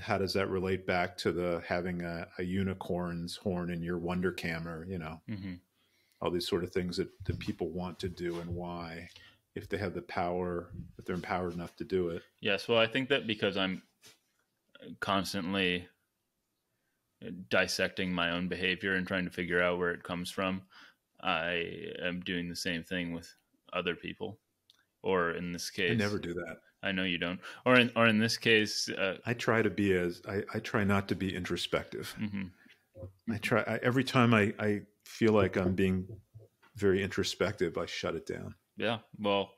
how does that relate back to the having a unicorn's horn in your wonder camera? Mm-hmm. All these sort of things that people want to do, and why, if they have the power, if they're empowered enough to do it. Yes. Well, I think that because I'm constantly dissecting my own behavior and trying to figure out where it comes from, I am doing the same thing with other people. Or in this I case, never do that. I know you don't. Or in this case, I try to be I try not to be introspective. mm-hmm. Every time I feel like I'm being very introspective, I shut it down. Yeah. Well,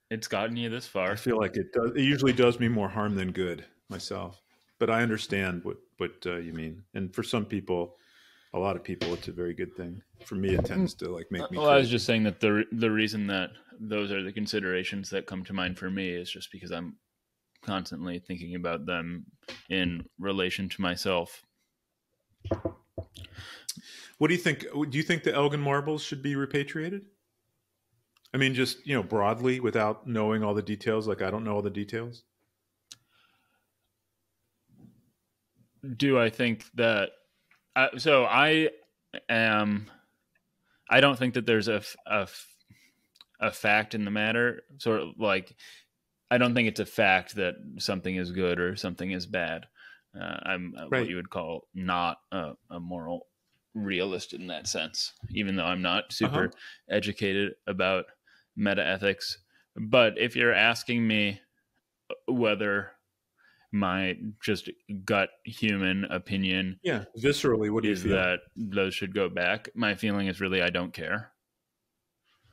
it's gotten you this I far. feel like it usually does me more harm than good myself. But I understand what you mean. And for some people, a lot of people, it's a very good thing. For me, it tends to like make me Well, I was just crazy. saying that the reason that those are the considerations that come to mind for me is just because I'm constantly thinking about them in relation to myself. What do you think? Do you think the Elgin Marbles should be repatriated? I mean, just broadly, without knowing all the details. Like I don't know all the details. Do I think that? So I am. I don't think that there's a fact in the matter. Sort of like I don't think it's a fact that something is good or something is bad. I'm what Right. you would call not a moral realist in that sense, even though I'm not Uh huh. super educated about meta ethics. But if you're asking me whether my just gut human opinion Yeah. Viscerally, what do you is feel? that those should go back, my feeling is really I don't care.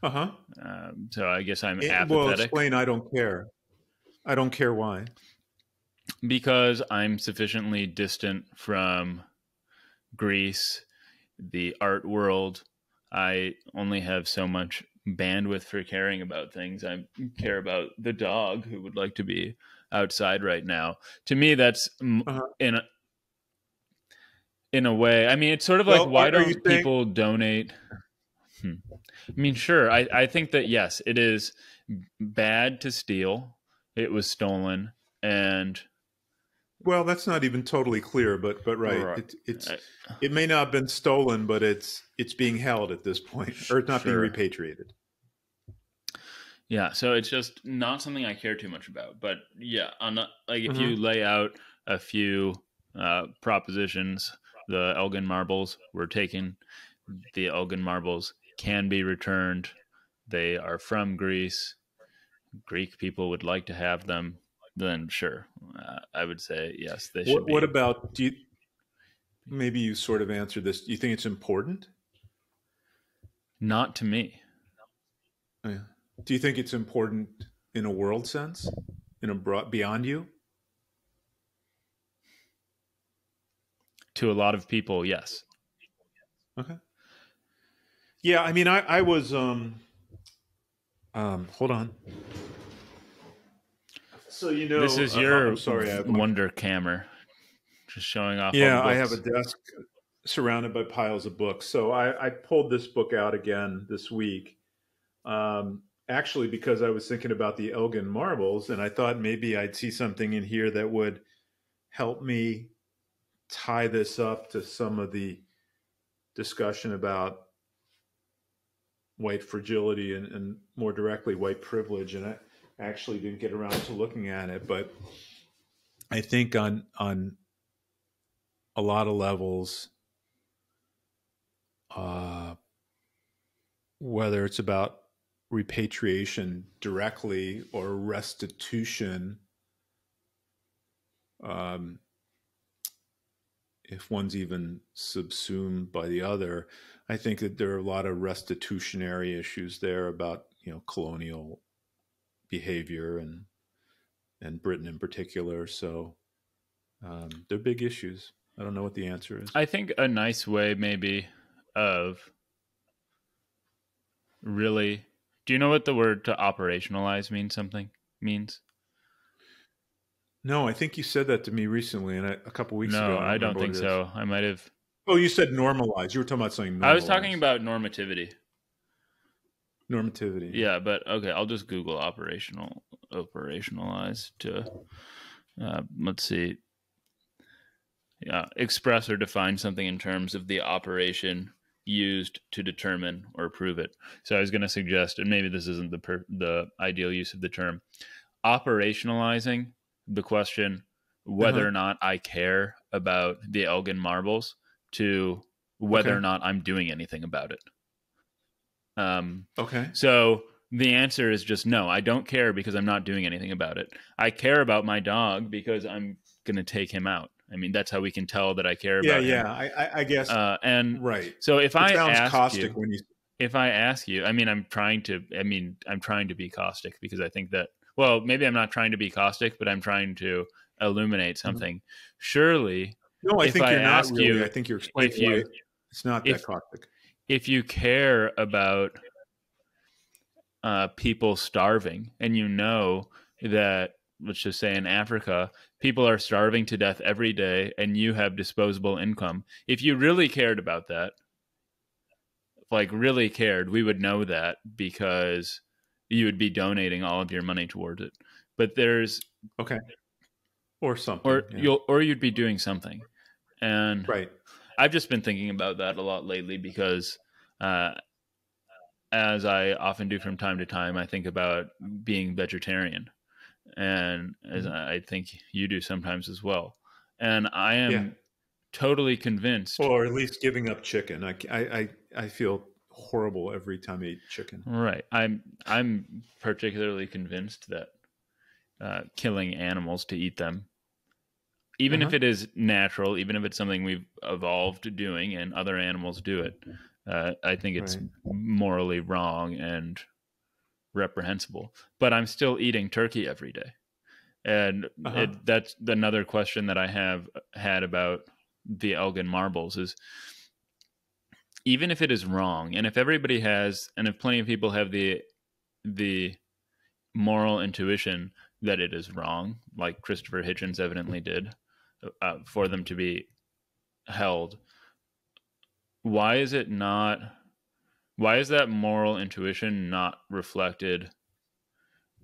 Uh huh. So I guess I'm Well, apathetic explain. I don't care. I don't care why. because I'm sufficiently distant from Greece, the art world. I only have so much bandwidth for caring about things. I care about the dog who would like to be outside right now. To me, that's Uh huh. in a way. I mean, it's sort of like Well, why are you don't saying? people donate? Hmm. I mean, sure. I think that yes, it is bad to steal. It was stolen, and Well, that's not even totally clear, but right. right, It may not have been stolen, but it's being held at this point, or it's not being sure. repatriated. Yeah, so it's just not something I care too much about. But yeah, like if Uh-huh. you lay out a few propositions, the Elgin marbles were taken. The Elgin marbles can be returned. They are from Greece. Greek people would like to have them. Then sure, I would say yes, they should What be. about do you? Maybe you sort of answered this. Do you think it's important? Not to me. Yeah. Do you think it's important in a world sense, in a broad beyond you? To a lot of people, yes. Okay. Yeah, I mean, I was hold on. So This is I'm your sorry. wonder camera, just showing off all the Yeah, I have a books. desk surrounded by piles of books. So I pulled this book out again this week. Actually, because I was thinking about the Elgin marbles, and I thought maybe I'd see something in here that would help me tie this up to some of the discussion about white fragility and more directly white privilege. And I actually didn't get around to looking at it, but I think on a lot of levels, uh, whether it's about repatriation directly or restitution, um, if one's even subsumed by the other, I think that there are a lot of restitutionary issues there about colonial behavior and Britain in particular. So they're big issues. I don't know what the answer is. I think a nice way maybe of really, do you know what the word to operationalize means? No, I think you said that to me recently, and a couple weeks ago. No, I don't I don't remember what think it is. so. I might have. Oh, you said normalize. You were talking about something I was talking normalized. about normativity. Normativity. Yeah, but okay, I'll just Google operationalize to let's see. Yeah, express or define something in terms of the operation used to determine or prove it. So I was going to suggest, and maybe this isn't the ideal use of the term, operationalizing the question whether Uh-huh. or not I care about the Elgin Marbles to whether Okay. or not I'm doing anything about it. Okay. So the answer is just no, I don't care because I'm not doing anything about it. I care about my dog because I'm going to take him out. I mean, that's how we can tell that I care Yeah, about him. yeah. I guess And right. so if It I sounds ask caustic you, when you. I mean, I'm trying to be caustic because I think that, well, maybe I'm not trying to be caustic, but I'm trying to illuminate Mhm. something. Surely, No, I if think I you're not ask really. you I think you're explaining if why you it's not that if caustic. if you care about people starving, and you know that, let's just say in Africa, people are starving to death every day, and you have disposable income. If you really cared about that, like really cared, we would know that because you would be donating all of your money towards it. But there's Okay. Or something. Yeah. or you'd be doing something. And Right. I've just been thinking about that a lot lately because uh, as I often do from time to time, I think about being vegetarian, and as Mhm. I think you do sometimes as well. And I Yeah. am totally convinced. Or at least giving up chicken. I feel horrible every time I eat chicken. Right, I'm particularly convinced that killing animals to eat them, even if Uh-huh. it is natural, even if it's something we've evolved doing and other animals do it, I think it's Right. morally wrong and reprehensible. But I'm still eating turkey every day. And Uh-huh. that's another question that I have had about the Elgin Marbles is, even if it is wrong, and if everybody has, and if plenty of people have the moral intuition that it is wrong, like Christopher Hitchens evidently did, for them to be held, why is it not? Why is that moral intuition not reflected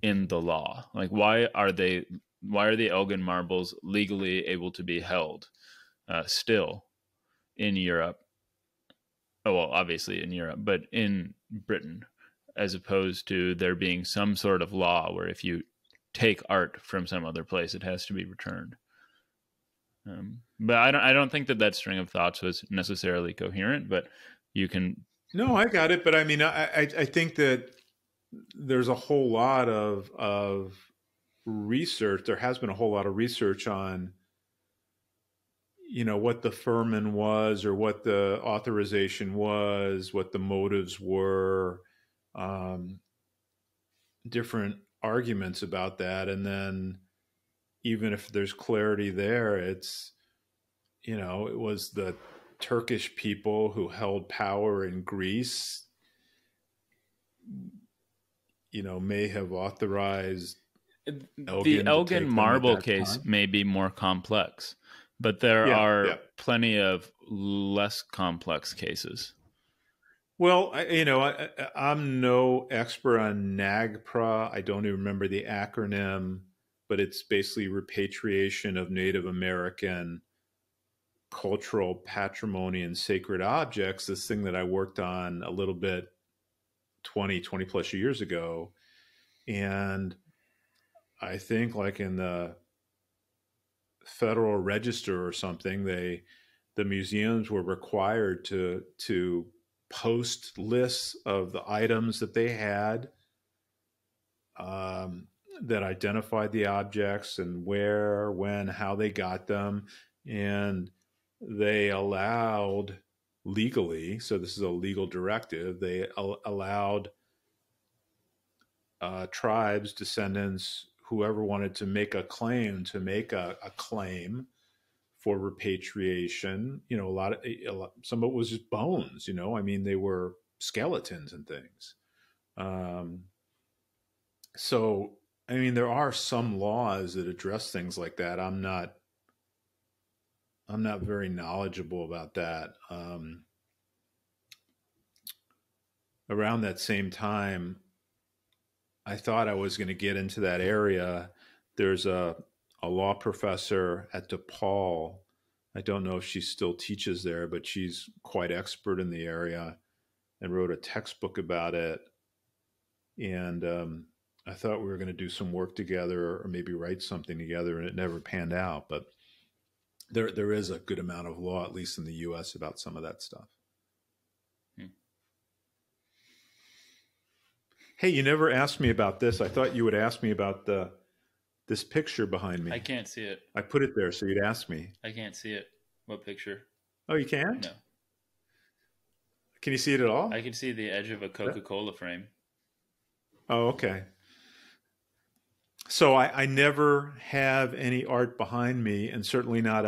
in the law? Like, why are they? Why are the Elgin Marbles legally able to be held still in Europe? Oh, well, obviously in Europe, but in Britain, as opposed to there being some sort of law where if you take art from some other place, it has to be returned. But I don't think that string of thoughts was necessarily coherent. But you can, No, I got it, but I mean, I think that there's a whole lot of research. There has been a whole lot of research on what the Furman was, or what the authorization was, what the motives were, um, different arguments about that, and then even if there's clarity there, it was the Turkish people who held power in Greece, may have authorized the Elgin to Elgin take them at marble that case time. may be more complex, but there Yeah, are yeah. plenty of less complex cases. Well, I'm no expert on NAGPRA. I don't even remember the acronym, but it's basically repatriation of Native American cultural patrimony and sacred objects. This thing that I worked on a little bit 20 plus years ago. And I think like in the Federal Register or something, the museums were required to post lists of the items that they had, um, that identified the objects and where, when, how they got them. And they allowed legally, so this is a legal directive, they allowed tribes, descendants, whoever wanted to make a claim, a claim for repatriation. You know, some of it was just bones. You know, I mean, they were skeletons and things. Um, so, I mean, there are some laws that address things like that. I'm not very knowledgeable about that. Around that same time, I thought I was going to get into that area. There's a law professor at DePaul. I don't know if she still teaches there, but she's quite expert in the area and wrote a textbook about it. And I thought we were going to do some work together or maybe write something together, and it never panned out. But there is a good amount of law, at least in the U.S., about some of that stuff. Hey, you never asked me about this. I thought you would ask me about this picture behind me. I can't see it. I put it there so you'd ask me. I can't see it. What picture? Oh, you can't? No. Can you see it at all? I can see the edge of a Coca-Cola frame. Oh, okay. So I never have any art behind me, and certainly not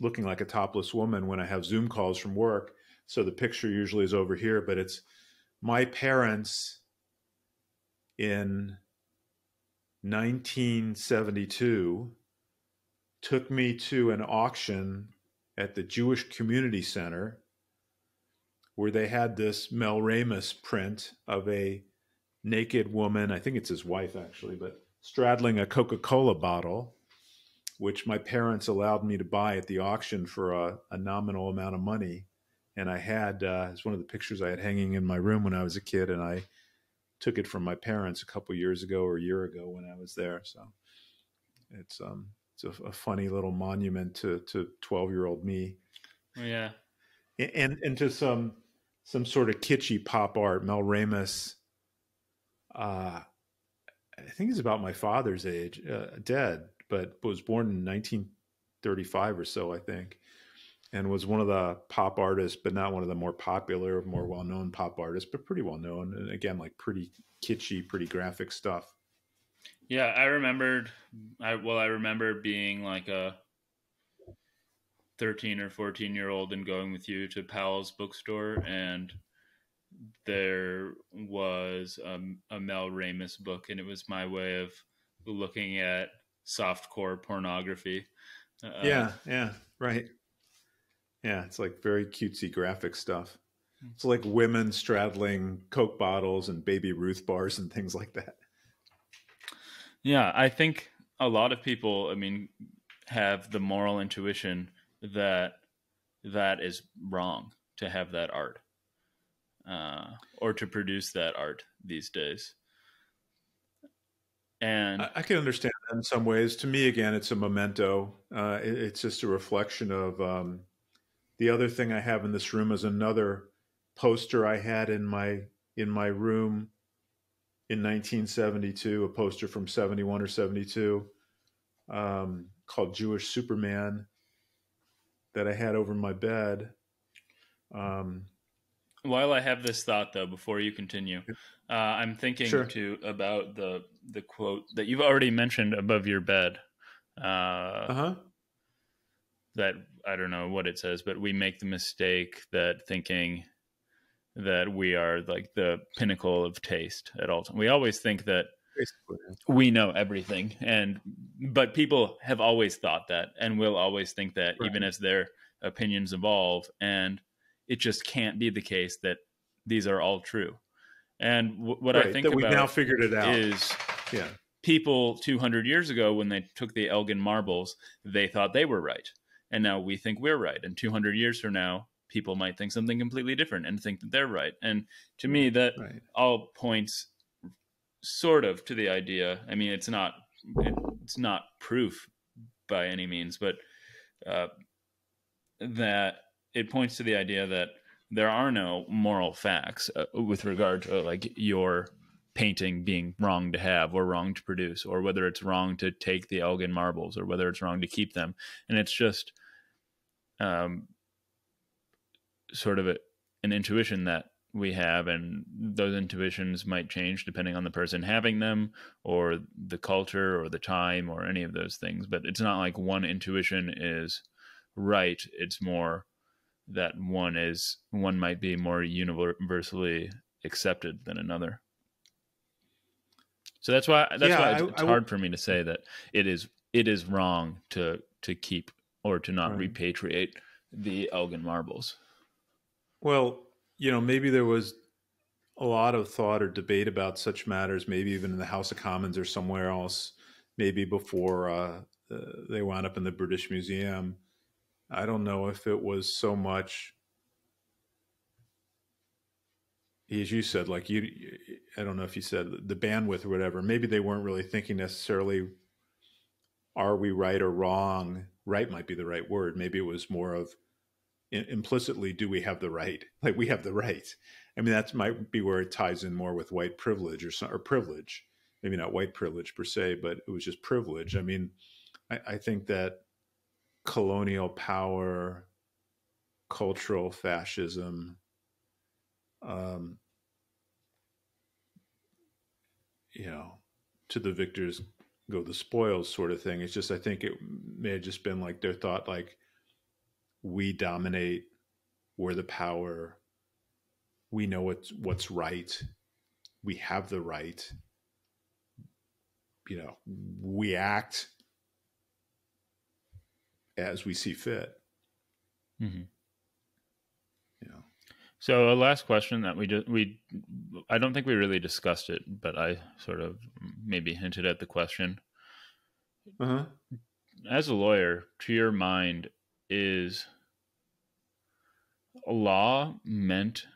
looking like a topless woman when I have Zoom calls from work. So the picture usually is over here, but it's my parents in 1972 took me to an auction at the Jewish Community Center where they had this Mel Ramis print of a naked woman, I think it's his wife actually, but straddling a Coca-Cola bottle, which my parents allowed me to buy at the auction for a nominal amount of money. And I had, it's one of the pictures I had hanging in my room when I was a kid, and I took it from my parents a couple years ago or a year ago when I was there. So it's a funny little monument to 12-year-old me. Yeah. And to some sort of kitschy pop art. Mel Ramis, I think he's about my father's age, dead, but was born in 1935 or so, I think, and was one of the pop artists, but not one of the more popular, more well-known pop artists, but pretty well-known. And again, like pretty kitschy, pretty graphic stuff. Yeah, I remember being like a 13 or 14-year-old and going with you to Powell's bookstore, and there was a Mel Ramis book, and it was my way of looking at softcore pornography. Yeah, right. Yeah, it's like very cutesy graphic stuff. It's like women straddling Coke bottles and Baby Ruth bars and things like that. Yeah, I think a lot of people, I mean, have the moral intuition that is wrong to have that art. Or to produce that art these days. And I can understand that in some ways. To me, again, it's a memento. It's just a reflection of the other thing I have in this room is another poster I had in my room in 1972, a poster from 71 or 72 called Jewish Superman that I had over my bed. While I have this thought, though, before you continue, I'm thinking too about the quote that you've already mentioned above your bed. That I don't know what it says, but we make the mistake that thinking that we are like the pinnacle of taste at all times. We always think that we know everything, but people have always thought that and will always think that, even as their opinions evolve, and it just can't be the case that these are all true. And what I think that we've about now figured it out is people 200 years ago, when they took the Elgin Marbles, they thought they were right. And now we think we're right. And 200 years from now, people might think something completely different and think that they're right. And to me, that Right. all points sort of to the idea. I mean, it's not proof by any means, but uh, that it points to the idea that there are no moral facts with regard to like your painting being wrong to have or wrong to produce, or whether it's wrong to take the Elgin marbles or whether it's wrong to keep them. And it's just sort of an intuition that we have, and those intuitions might change depending on the person having them or the culture or the time or any of those things. But it's not like one intuition is right. It's more that one might be more universally accepted than another. So that's why it's hard for me to say that it is wrong to keep or to not repatriate the Elgin marbles. Well, maybe there was a lot of thought or debate about such matters, maybe even in the House of Commons or somewhere else, maybe before they wound up in the British Museum. I don't know if it was so much, as you said, like I don't know if you said the bandwidth or whatever. Maybe they weren't really thinking necessarily, are we right or wrong? Right might be the right word. Maybe it was more of implicitly, do we have the right? Like, we have the right. I mean, that might be where it ties in more with white privilege or privilege. Maybe not white privilege per se, but it was just privilege. I mean, I think that colonial power, cultural fascism, to the victors go the spoils sort of thing. It's just, I think it may have just been like their thought, like, we dominate, we're the power, we know what's right, we have the right, we act as we see fit. Mm-hmm. So a last question that I don't think we really discussed it, but I sort of maybe hinted at the question. Uh-huh. As a lawyer, to your mind, is a law meant,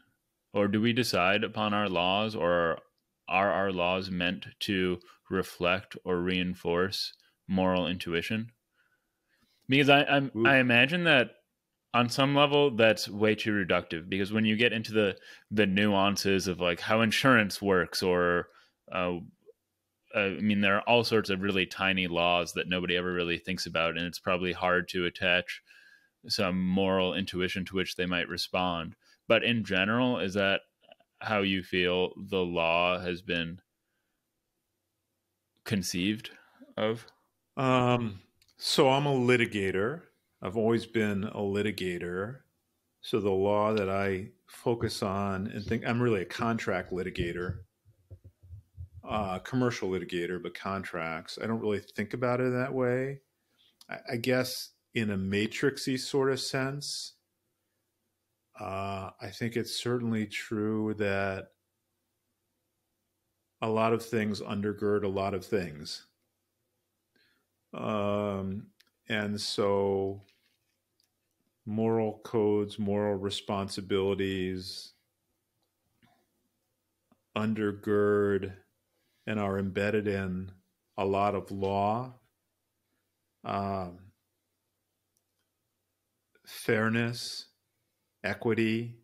or do we decide upon our laws, or are our laws meant to reflect or reinforce moral intuition? Because I imagine that on some level that's way too reductive, because when you get into the nuances of like how insurance works, or I mean, there are all sorts of really tiny laws that nobody ever really thinks about, and it's probably hard to attach some moral intuition to which they might respond. But in general, is that how you feel the law has been conceived of? So I'm a litigator. I've always been a litigator. So the law that I focus on and think, I'm really a contract litigator, commercial litigator, but contracts. I don't really think about it that way. I guess in a matrixy sort of sense, I think it's certainly true that a lot of things undergird a lot of things. And so moral codes, moral responsibilities undergird and are embedded in a lot of law. Fairness, equity.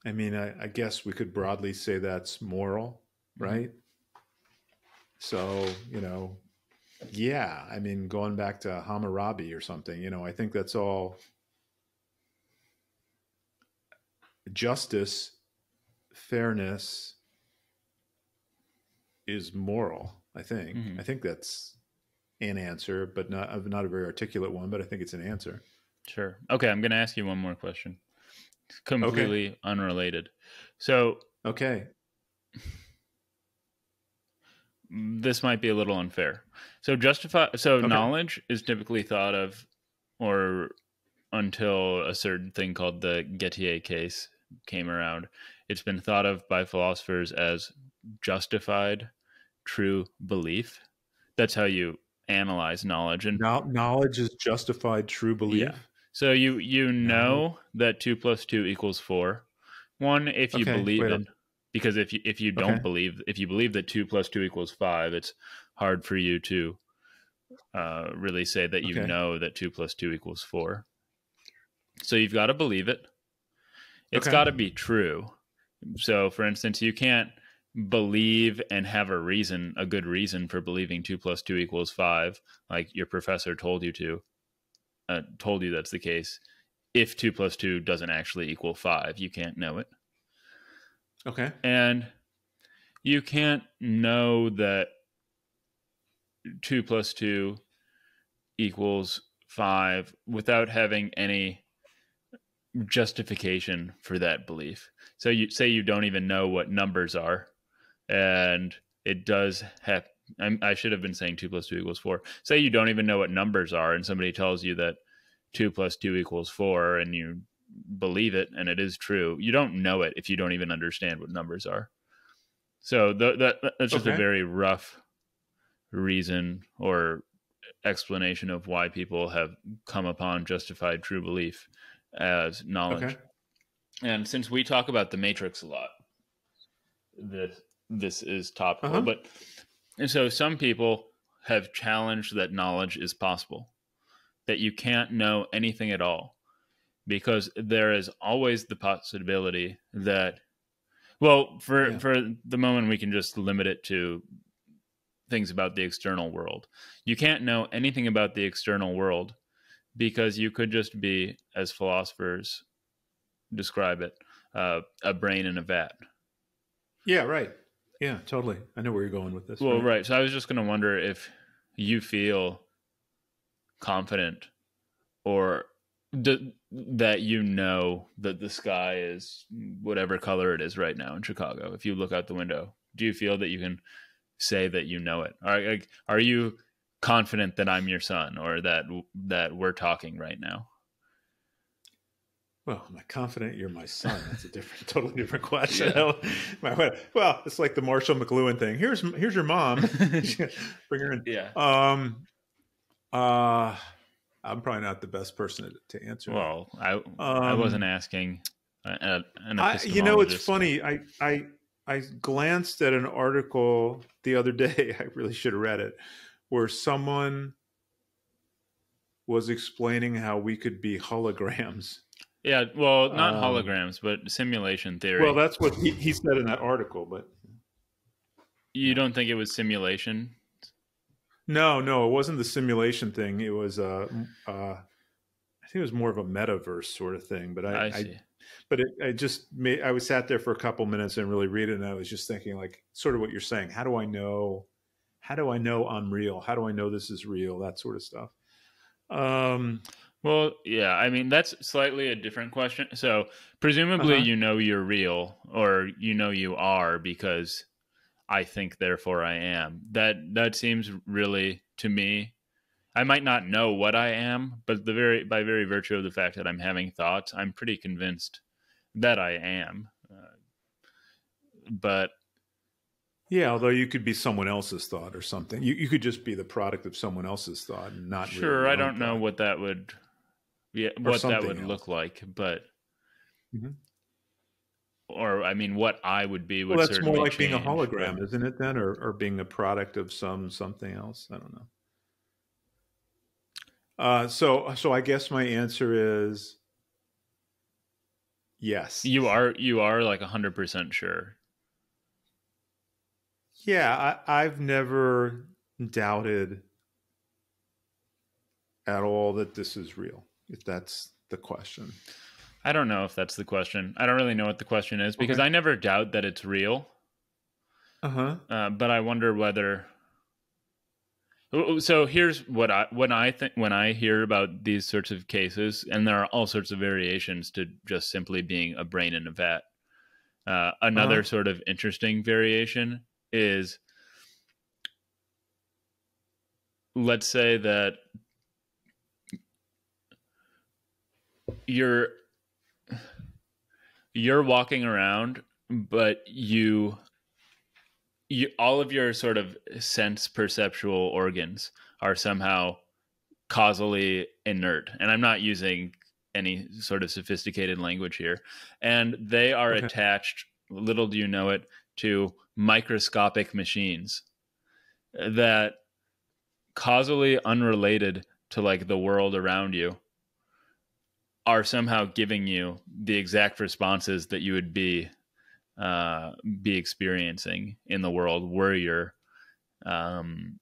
I mean, I guess we could broadly say that's moral, right? So, yeah, I mean, going back to Hammurabi or something, I think that's all justice, fairness is moral, I think. I think that's an answer, but not a very articulate one, but I think it's an answer. Sure. Okay, I'm going to ask you one more question. Completely unrelated. So, okay. This might be a little unfair. So knowledge is typically thought of, or until a certain thing called the Gettier case came around, it's been thought of by philosophers as justified true belief. That's how you analyze knowledge. And knowledge is justified true belief. Yeah. So you No. know that 2 plus 2 equals 4. One, if you Okay. believe Wait. it, because if you Okay. don't believe, if you believe that 2 plus 2 equals 5, it's hard for you to really say that you Okay. know that 2 plus 2 equals 4. So you've got to believe it. It's Okay. got to be true. So, for instance, you can't believe and have a good reason for believing 2 plus 2 equals 5, like your professor told you that's the case. If 2 plus 2 doesn't actually equal 5, you can't know it. Okay. And you can't know that 2 plus 2 equals 5 without having any justification for that belief. So you say you don't even know what numbers are, and it does have. I should have been saying 2 plus 2 equals 4. Say you don't even know what numbers are, and somebody tells you that 2 plus 2 equals 4, and you believe it, and it is true. You don't know it if you don't even understand what numbers are. So that's just a Okay. very rough reason or explanation of why people have come upon justified true belief as Okay. knowledge. And since we talk about the Matrix a lot, this is topical. Uh-huh. But and so some people have challenged that knowledge is possible, that you can't know anything at all, because there is always the possibility that, well, Yeah. for the moment, we can just limit it to things about the external world. You can't know anything about the external world because you could just be, as philosophers describe it, a brain in a vat. Yeah, right. Yeah, totally. I know where you're going with this, Well, right? right. So I was just going to wonder if you feel confident or that you know that the sky is whatever color it is right now in Chicago. If you look out the window, do you feel that you can say that you know it? Are you confident that I'm your son, or that we're talking right now? Well, am I confident you're my son? That's a different, totally different question. Yeah. Well, it's like the Marshall McLuhan thing. Here's your mom. Bring her in. Yeah. Uh, I'm probably not the best person to answer that. Well, I wasn't Um, asking an it's epistemologist. funny. I glanced at an article the other day. I really should have read it, where someone was explaining how we could be holograms. Yeah, well, not Um, holograms, but simulation well, theory. that's what he said in that article, but You yeah. don't think it was simulation? No, it wasn't the simulation thing. It was I think it was more of a metaverse sort of thing. But I see. I just made, I was sat there for a couple minutes and really read it, and I was just thinking, like, sort of what you're saying. How do I know? How do I know I'm real? How do I know this is real? That sort of stuff. Um, Well, yeah, I mean, that's slightly a different question. So, presumably, uh-huh. you know you're real, or you know you are because I think, therefore I am. That seems really, to me, I might not know what I am, but by very virtue of the fact that I'm having thoughts, I'm pretty convinced that I am. But Yeah, although you could be someone else's thought or something. You could just be the product of someone else's thought and not really sure, I your own don't know thought what that would, yeah, or what that something would else. look like, but Mhm. or I mean, what I would be Well, would that's more certainly like being a change. But hologram, isn't it then? Or being a product of something else. I don't know. So I guess my answer is yes. you are like 100% sure. Yeah, I've never doubted at all that this is real, if that's the question. I don't know if that's the question. I don't really know what the question is because Okay. I never doubt that it's real. Uh-huh. But I wonder whether. So here's what I think when I hear about these sorts of cases, and there are all sorts of variations to just simply being a brain in a vat. Uh-huh. Another sort of interesting variation is, let's say that you're you're walking around, but you all of your sort of sense perceptual organs are somehow causally inert. And I'm not using any sort of sophisticated language here. And they are Okay. attached, little do you know it, to microscopic machines that, causally unrelated to like the world around you, are somehow giving you the exact responses that you would be experiencing in the world um,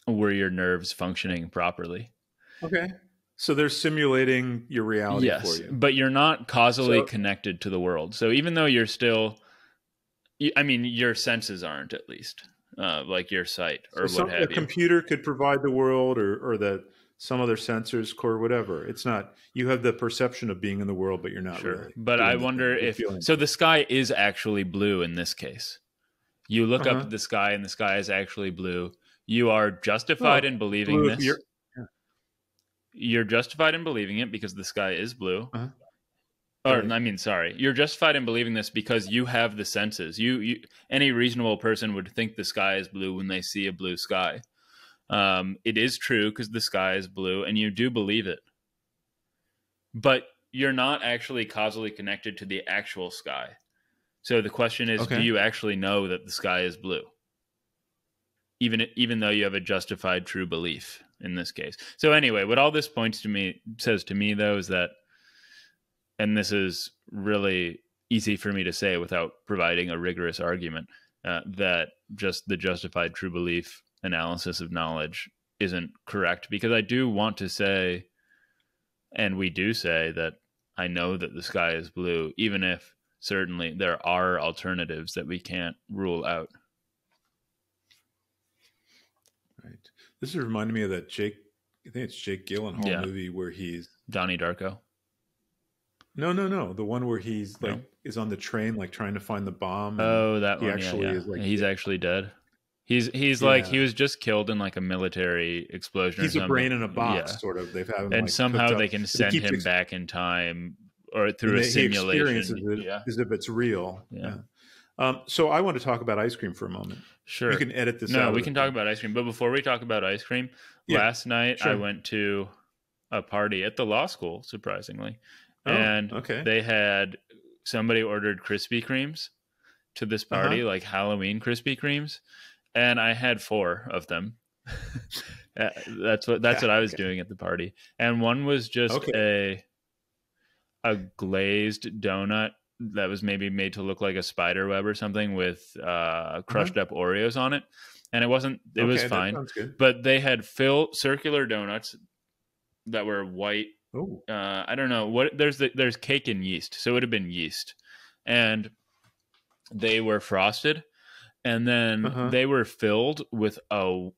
were your nerves functioning properly. Okay. So they're simulating your reality for Yes, you. but you're not causally So connected to the world. So even though you're still, I mean, your senses aren't, at least, like your sight or what a have you. computer could provide the world, or that some other sensors, core, whatever. It's not, you have the perception of being in the world, but you're not Sure, really but I doing the wonder thing. You're if feeling. so. The sky is actually blue in this case. You look up Uh-huh. at the sky, and the sky is actually blue. You are justified Oh, in believing blue. this. You're justified in believing it because the sky is blue. Uh-huh. Or, Right. I mean, sorry, you're justified in believing this because you have the senses. Any reasonable person would think the sky is blue when they see a blue sky. It is true because the sky is blue, and you do believe it. But you're not actually causally connected to the actual sky. So the question is, do Okay. you actually know that the sky is blue? Even though you have a justified true belief in this case. So anyway, what all this says to me, though, is that, and this is really easy for me to say without providing a rigorous argument, that just the justified true belief analysis of knowledge isn't correct, because I do want to say, and we do say, that I know that the sky is blue, even if certainly there are alternatives that we can't rule out. Right. This is reminding me of that I think it's Jake Gyllenhaal movie where he's Donnie Darko. No. The one where he's like is on the train, like trying to find the bomb. And that he one. Actually is like, he's actually dead. He's like, he was just killed in like a military explosion. He's or a something. brain in a box, sort of. They've had him, and like, somehow they can send him back in time or through a simulation. He experiences it as if it's real. Yeah. So I want to talk about ice cream for a moment. Sure. You can edit this out. No, we can talk about ice cream. But before we talk about ice cream, last night I went to a party at the law school, surprisingly. And they had somebody ordered Krispy Kremes to this party, like Halloween Krispy Kremes. And I had 4 of them. That's what I was doing at the party. And one was just a glazed donut that was maybe made to look like a spider web or something with crushed up Oreos on it. And it was fine. That sounds good. But they had circular donuts that were white. I don't know what there's cake and yeast. So it would have been yeast. And they were frosted. And then they were filled with a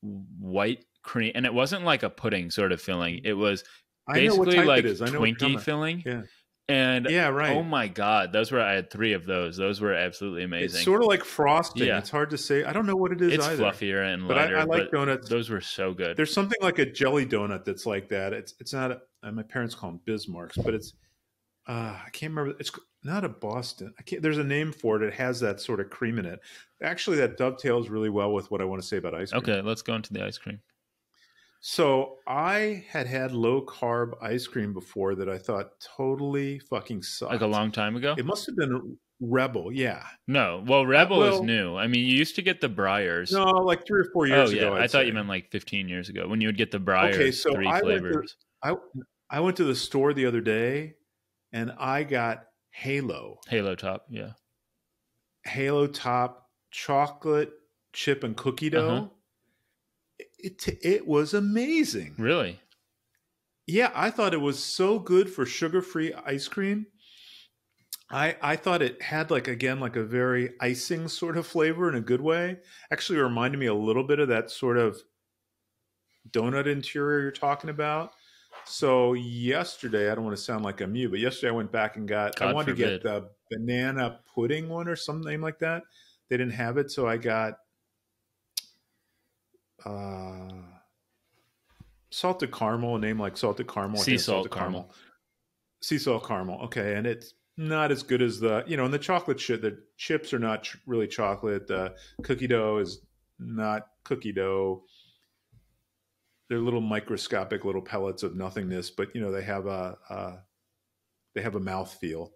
white cream. And it wasn't like a pudding sort of filling. It was basically like Twinkie filling. Yeah. And right. Oh my God, I had 3 of those. Those were absolutely amazing. It's sort of like frosting. Yeah. It's hard to say. I don't know what it is it's either. It's fluffier and lighter. But I like donuts. Those were so good. There's something like a jelly donut that's like that. It's not, my parents call them Bismarcks, but it's, I can't remember. It's not a Boston. There's a name for it. It has that sort of cream in it. Actually, that dovetails really well with what I want to say about ice cream. Okay, let's go into the ice cream. So I had low carb ice cream before that I thought totally fucking sucked. Like a long time ago? It must have been Rebel, yeah. No, well, Rebel is new. I mean, you used to get the Breyers. No, like 3 or 4 years ago. I thought you meant like 15 years ago when you would get the Breyers 3 flavors. I went to the store the other day and I got Halo. Halo Top, yeah. Halo Top chocolate chip and cookie dough. It was amazing. Really? Yeah, I thought it was so good for sugar-free ice cream. I thought it had like a very icing sort of flavor in a good way. Actually reminded me a little bit of that sort of donut interior you're talking about. So yesterday, I don't want to sound like I'm you, but yesterday I went back and I wanted to get the banana pudding one or something like that. They didn't have it, so I got salted caramel, a name like salted caramel. Sea salt caramel. Sea salt caramel. Okay. And it's not as good as and the chocolate shit, the chips are not really chocolate. The cookie dough is not cookie dough. they're little microscopic little pellets of nothingness, but they have a mouthfeel.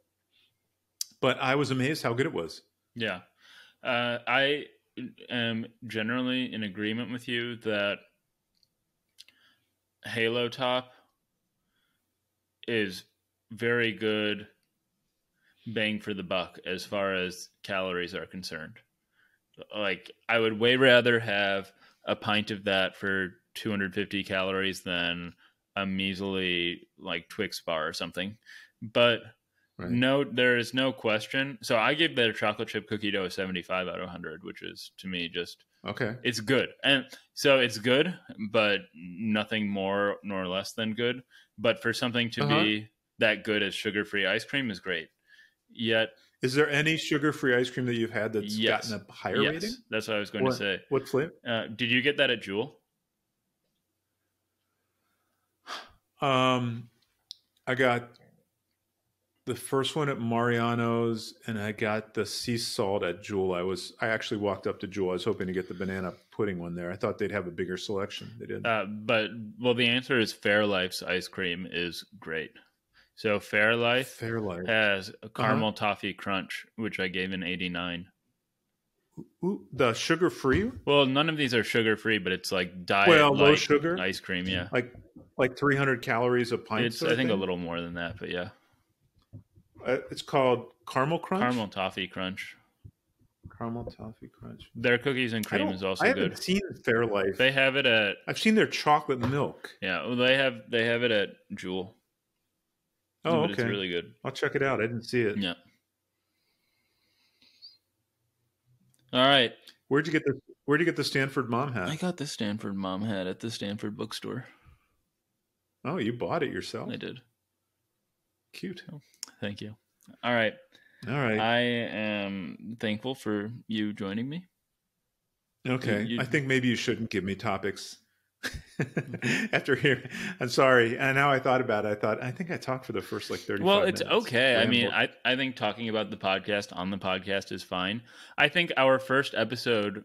But I was amazed how good it was. Yeah. I am generally in agreement with you that Halo Top is very good bang for the buck as far as calories are concerned. Like, I would way rather have a pint of that for 250 calories than a measly like Twix bar or something. But Right. no, there is no question. So I give their chocolate chip cookie dough a 75 out of 100, which is to me just Okay. it's good. And so it's good, but nothing more nor less than good. But for something to be that good as sugar-free ice cream is great. Yet, is there any sugar-free ice cream that you've had that's gotten a higher rating? That's what I was going to say. What flavor? Did you get that at Jewel? I got the first one at Mariano's, and I got the sea salt at Jewel. I actually walked up to Jewel. I was hoping to get the banana pudding one there. I thought they'd have a bigger selection. They didn't. The answer is Fairlife's ice cream is great. So Fairlife has a caramel toffee crunch, which I gave an 89. Ooh, the sugar-free? Well, none of these are sugar-free, but it's like diet low sugar ice cream. Yeah, like 300 calories a pint. It's I think a little more than that, but yeah. It's called Caramel Crunch? Caramel Toffee Crunch. Caramel Toffee Crunch. Their cookies and cream is also good. I haven't seen Fairlife. They have it at... I've seen their chocolate milk. Yeah, well, they have it at Jewel. Oh, okay. It's really good. I'll check it out. I didn't see it. Yeah. All right. Where'd you get the Stanford Mom hat? I got the Stanford Mom hat at the Stanford bookstore. Oh, you bought it yourself? I did. Cute. Oh, thank you. All right. I am thankful for you joining me. Okay. I think maybe you shouldn't give me topics. After here, I'm sorry. And now I thought about it. I think I talked for the first like 35 minutes. Well, it's okay. I mean, I think talking about the podcast on the podcast is fine. I think our first episode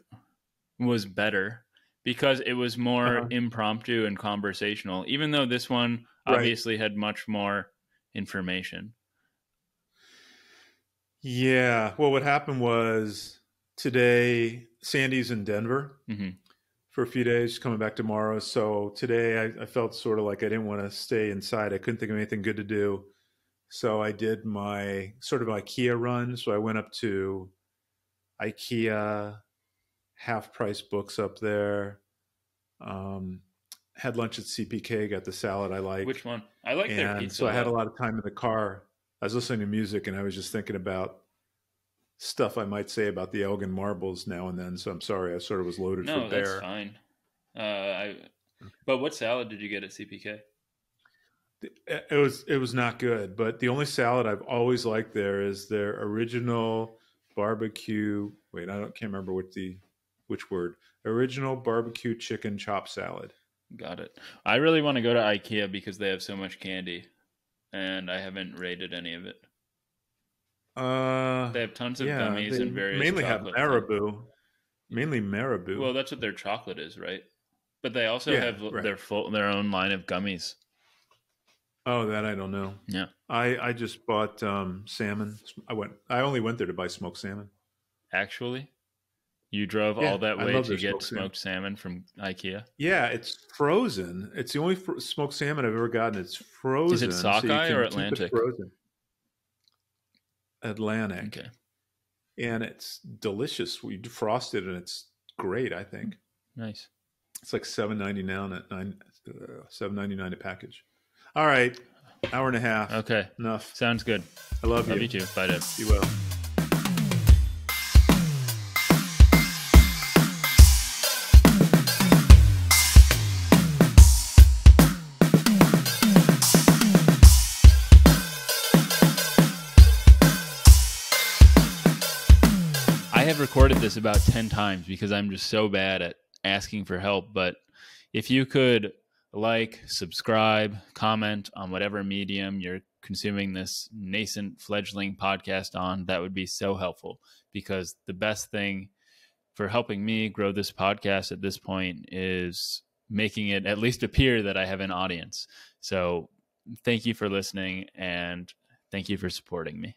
was better because it was more impromptu and conversational, even though this one obviously had much more information. Yeah. Well, what happened was today, Sandy's in Denver. Mm-hmm. For a few days, coming back tomorrow. So today I felt sort of like I didn't want to stay inside. I couldn't think of anything good to do. So I did my sort of IKEA run. So I went up to IKEA, half price books up there. Had lunch at CPK, got the salad I like. Which one? I like their pizza. So I had a lot of time in the car. I was listening to music and I was just thinking about stuff I might say about the Elgin Marbles now and then, so I'm sorry. I sort of was loaded for bear. No, that's fine. But what salad did you get at CPK? It was not good, but the only salad I've always liked there is their original barbecue. Wait, can't remember which word. Original barbecue chicken chop salad. Got it. I really want to go to IKEA because they have so much candy, and I haven't rated any of it. They have tons of gummies and various mainly chocolate. Mainly Marabou. Well, that's what their chocolate is, right? But they also have their own line of gummies. Oh, that I don't know. Yeah, I just bought salmon. I only went there to buy smoked salmon. Actually, you drove all that way to get smoked salmon from IKEA? Yeah, it's frozen. It's the only smoked salmon I've ever gotten. It's frozen. Is it sockeye or Atlantic? Frozen. Atlantic. Okay. And it's delicious. We defrost it and it's great, I think. Nice. It's like $7.99 $7.99 a package. All right. Hour and a half. Okay. Enough. Sounds good. I love you. Love you too. Bye, Deb. You will. I have recorded this about 10 times because I'm just so bad at asking for help. But if you could like, subscribe, comment on whatever medium you're consuming this nascent fledgling podcast on, that would be so helpful, because the best thing for helping me grow this podcast at this point is making it at least appear that I have an audience. So thank you for listening, and thank you for supporting me.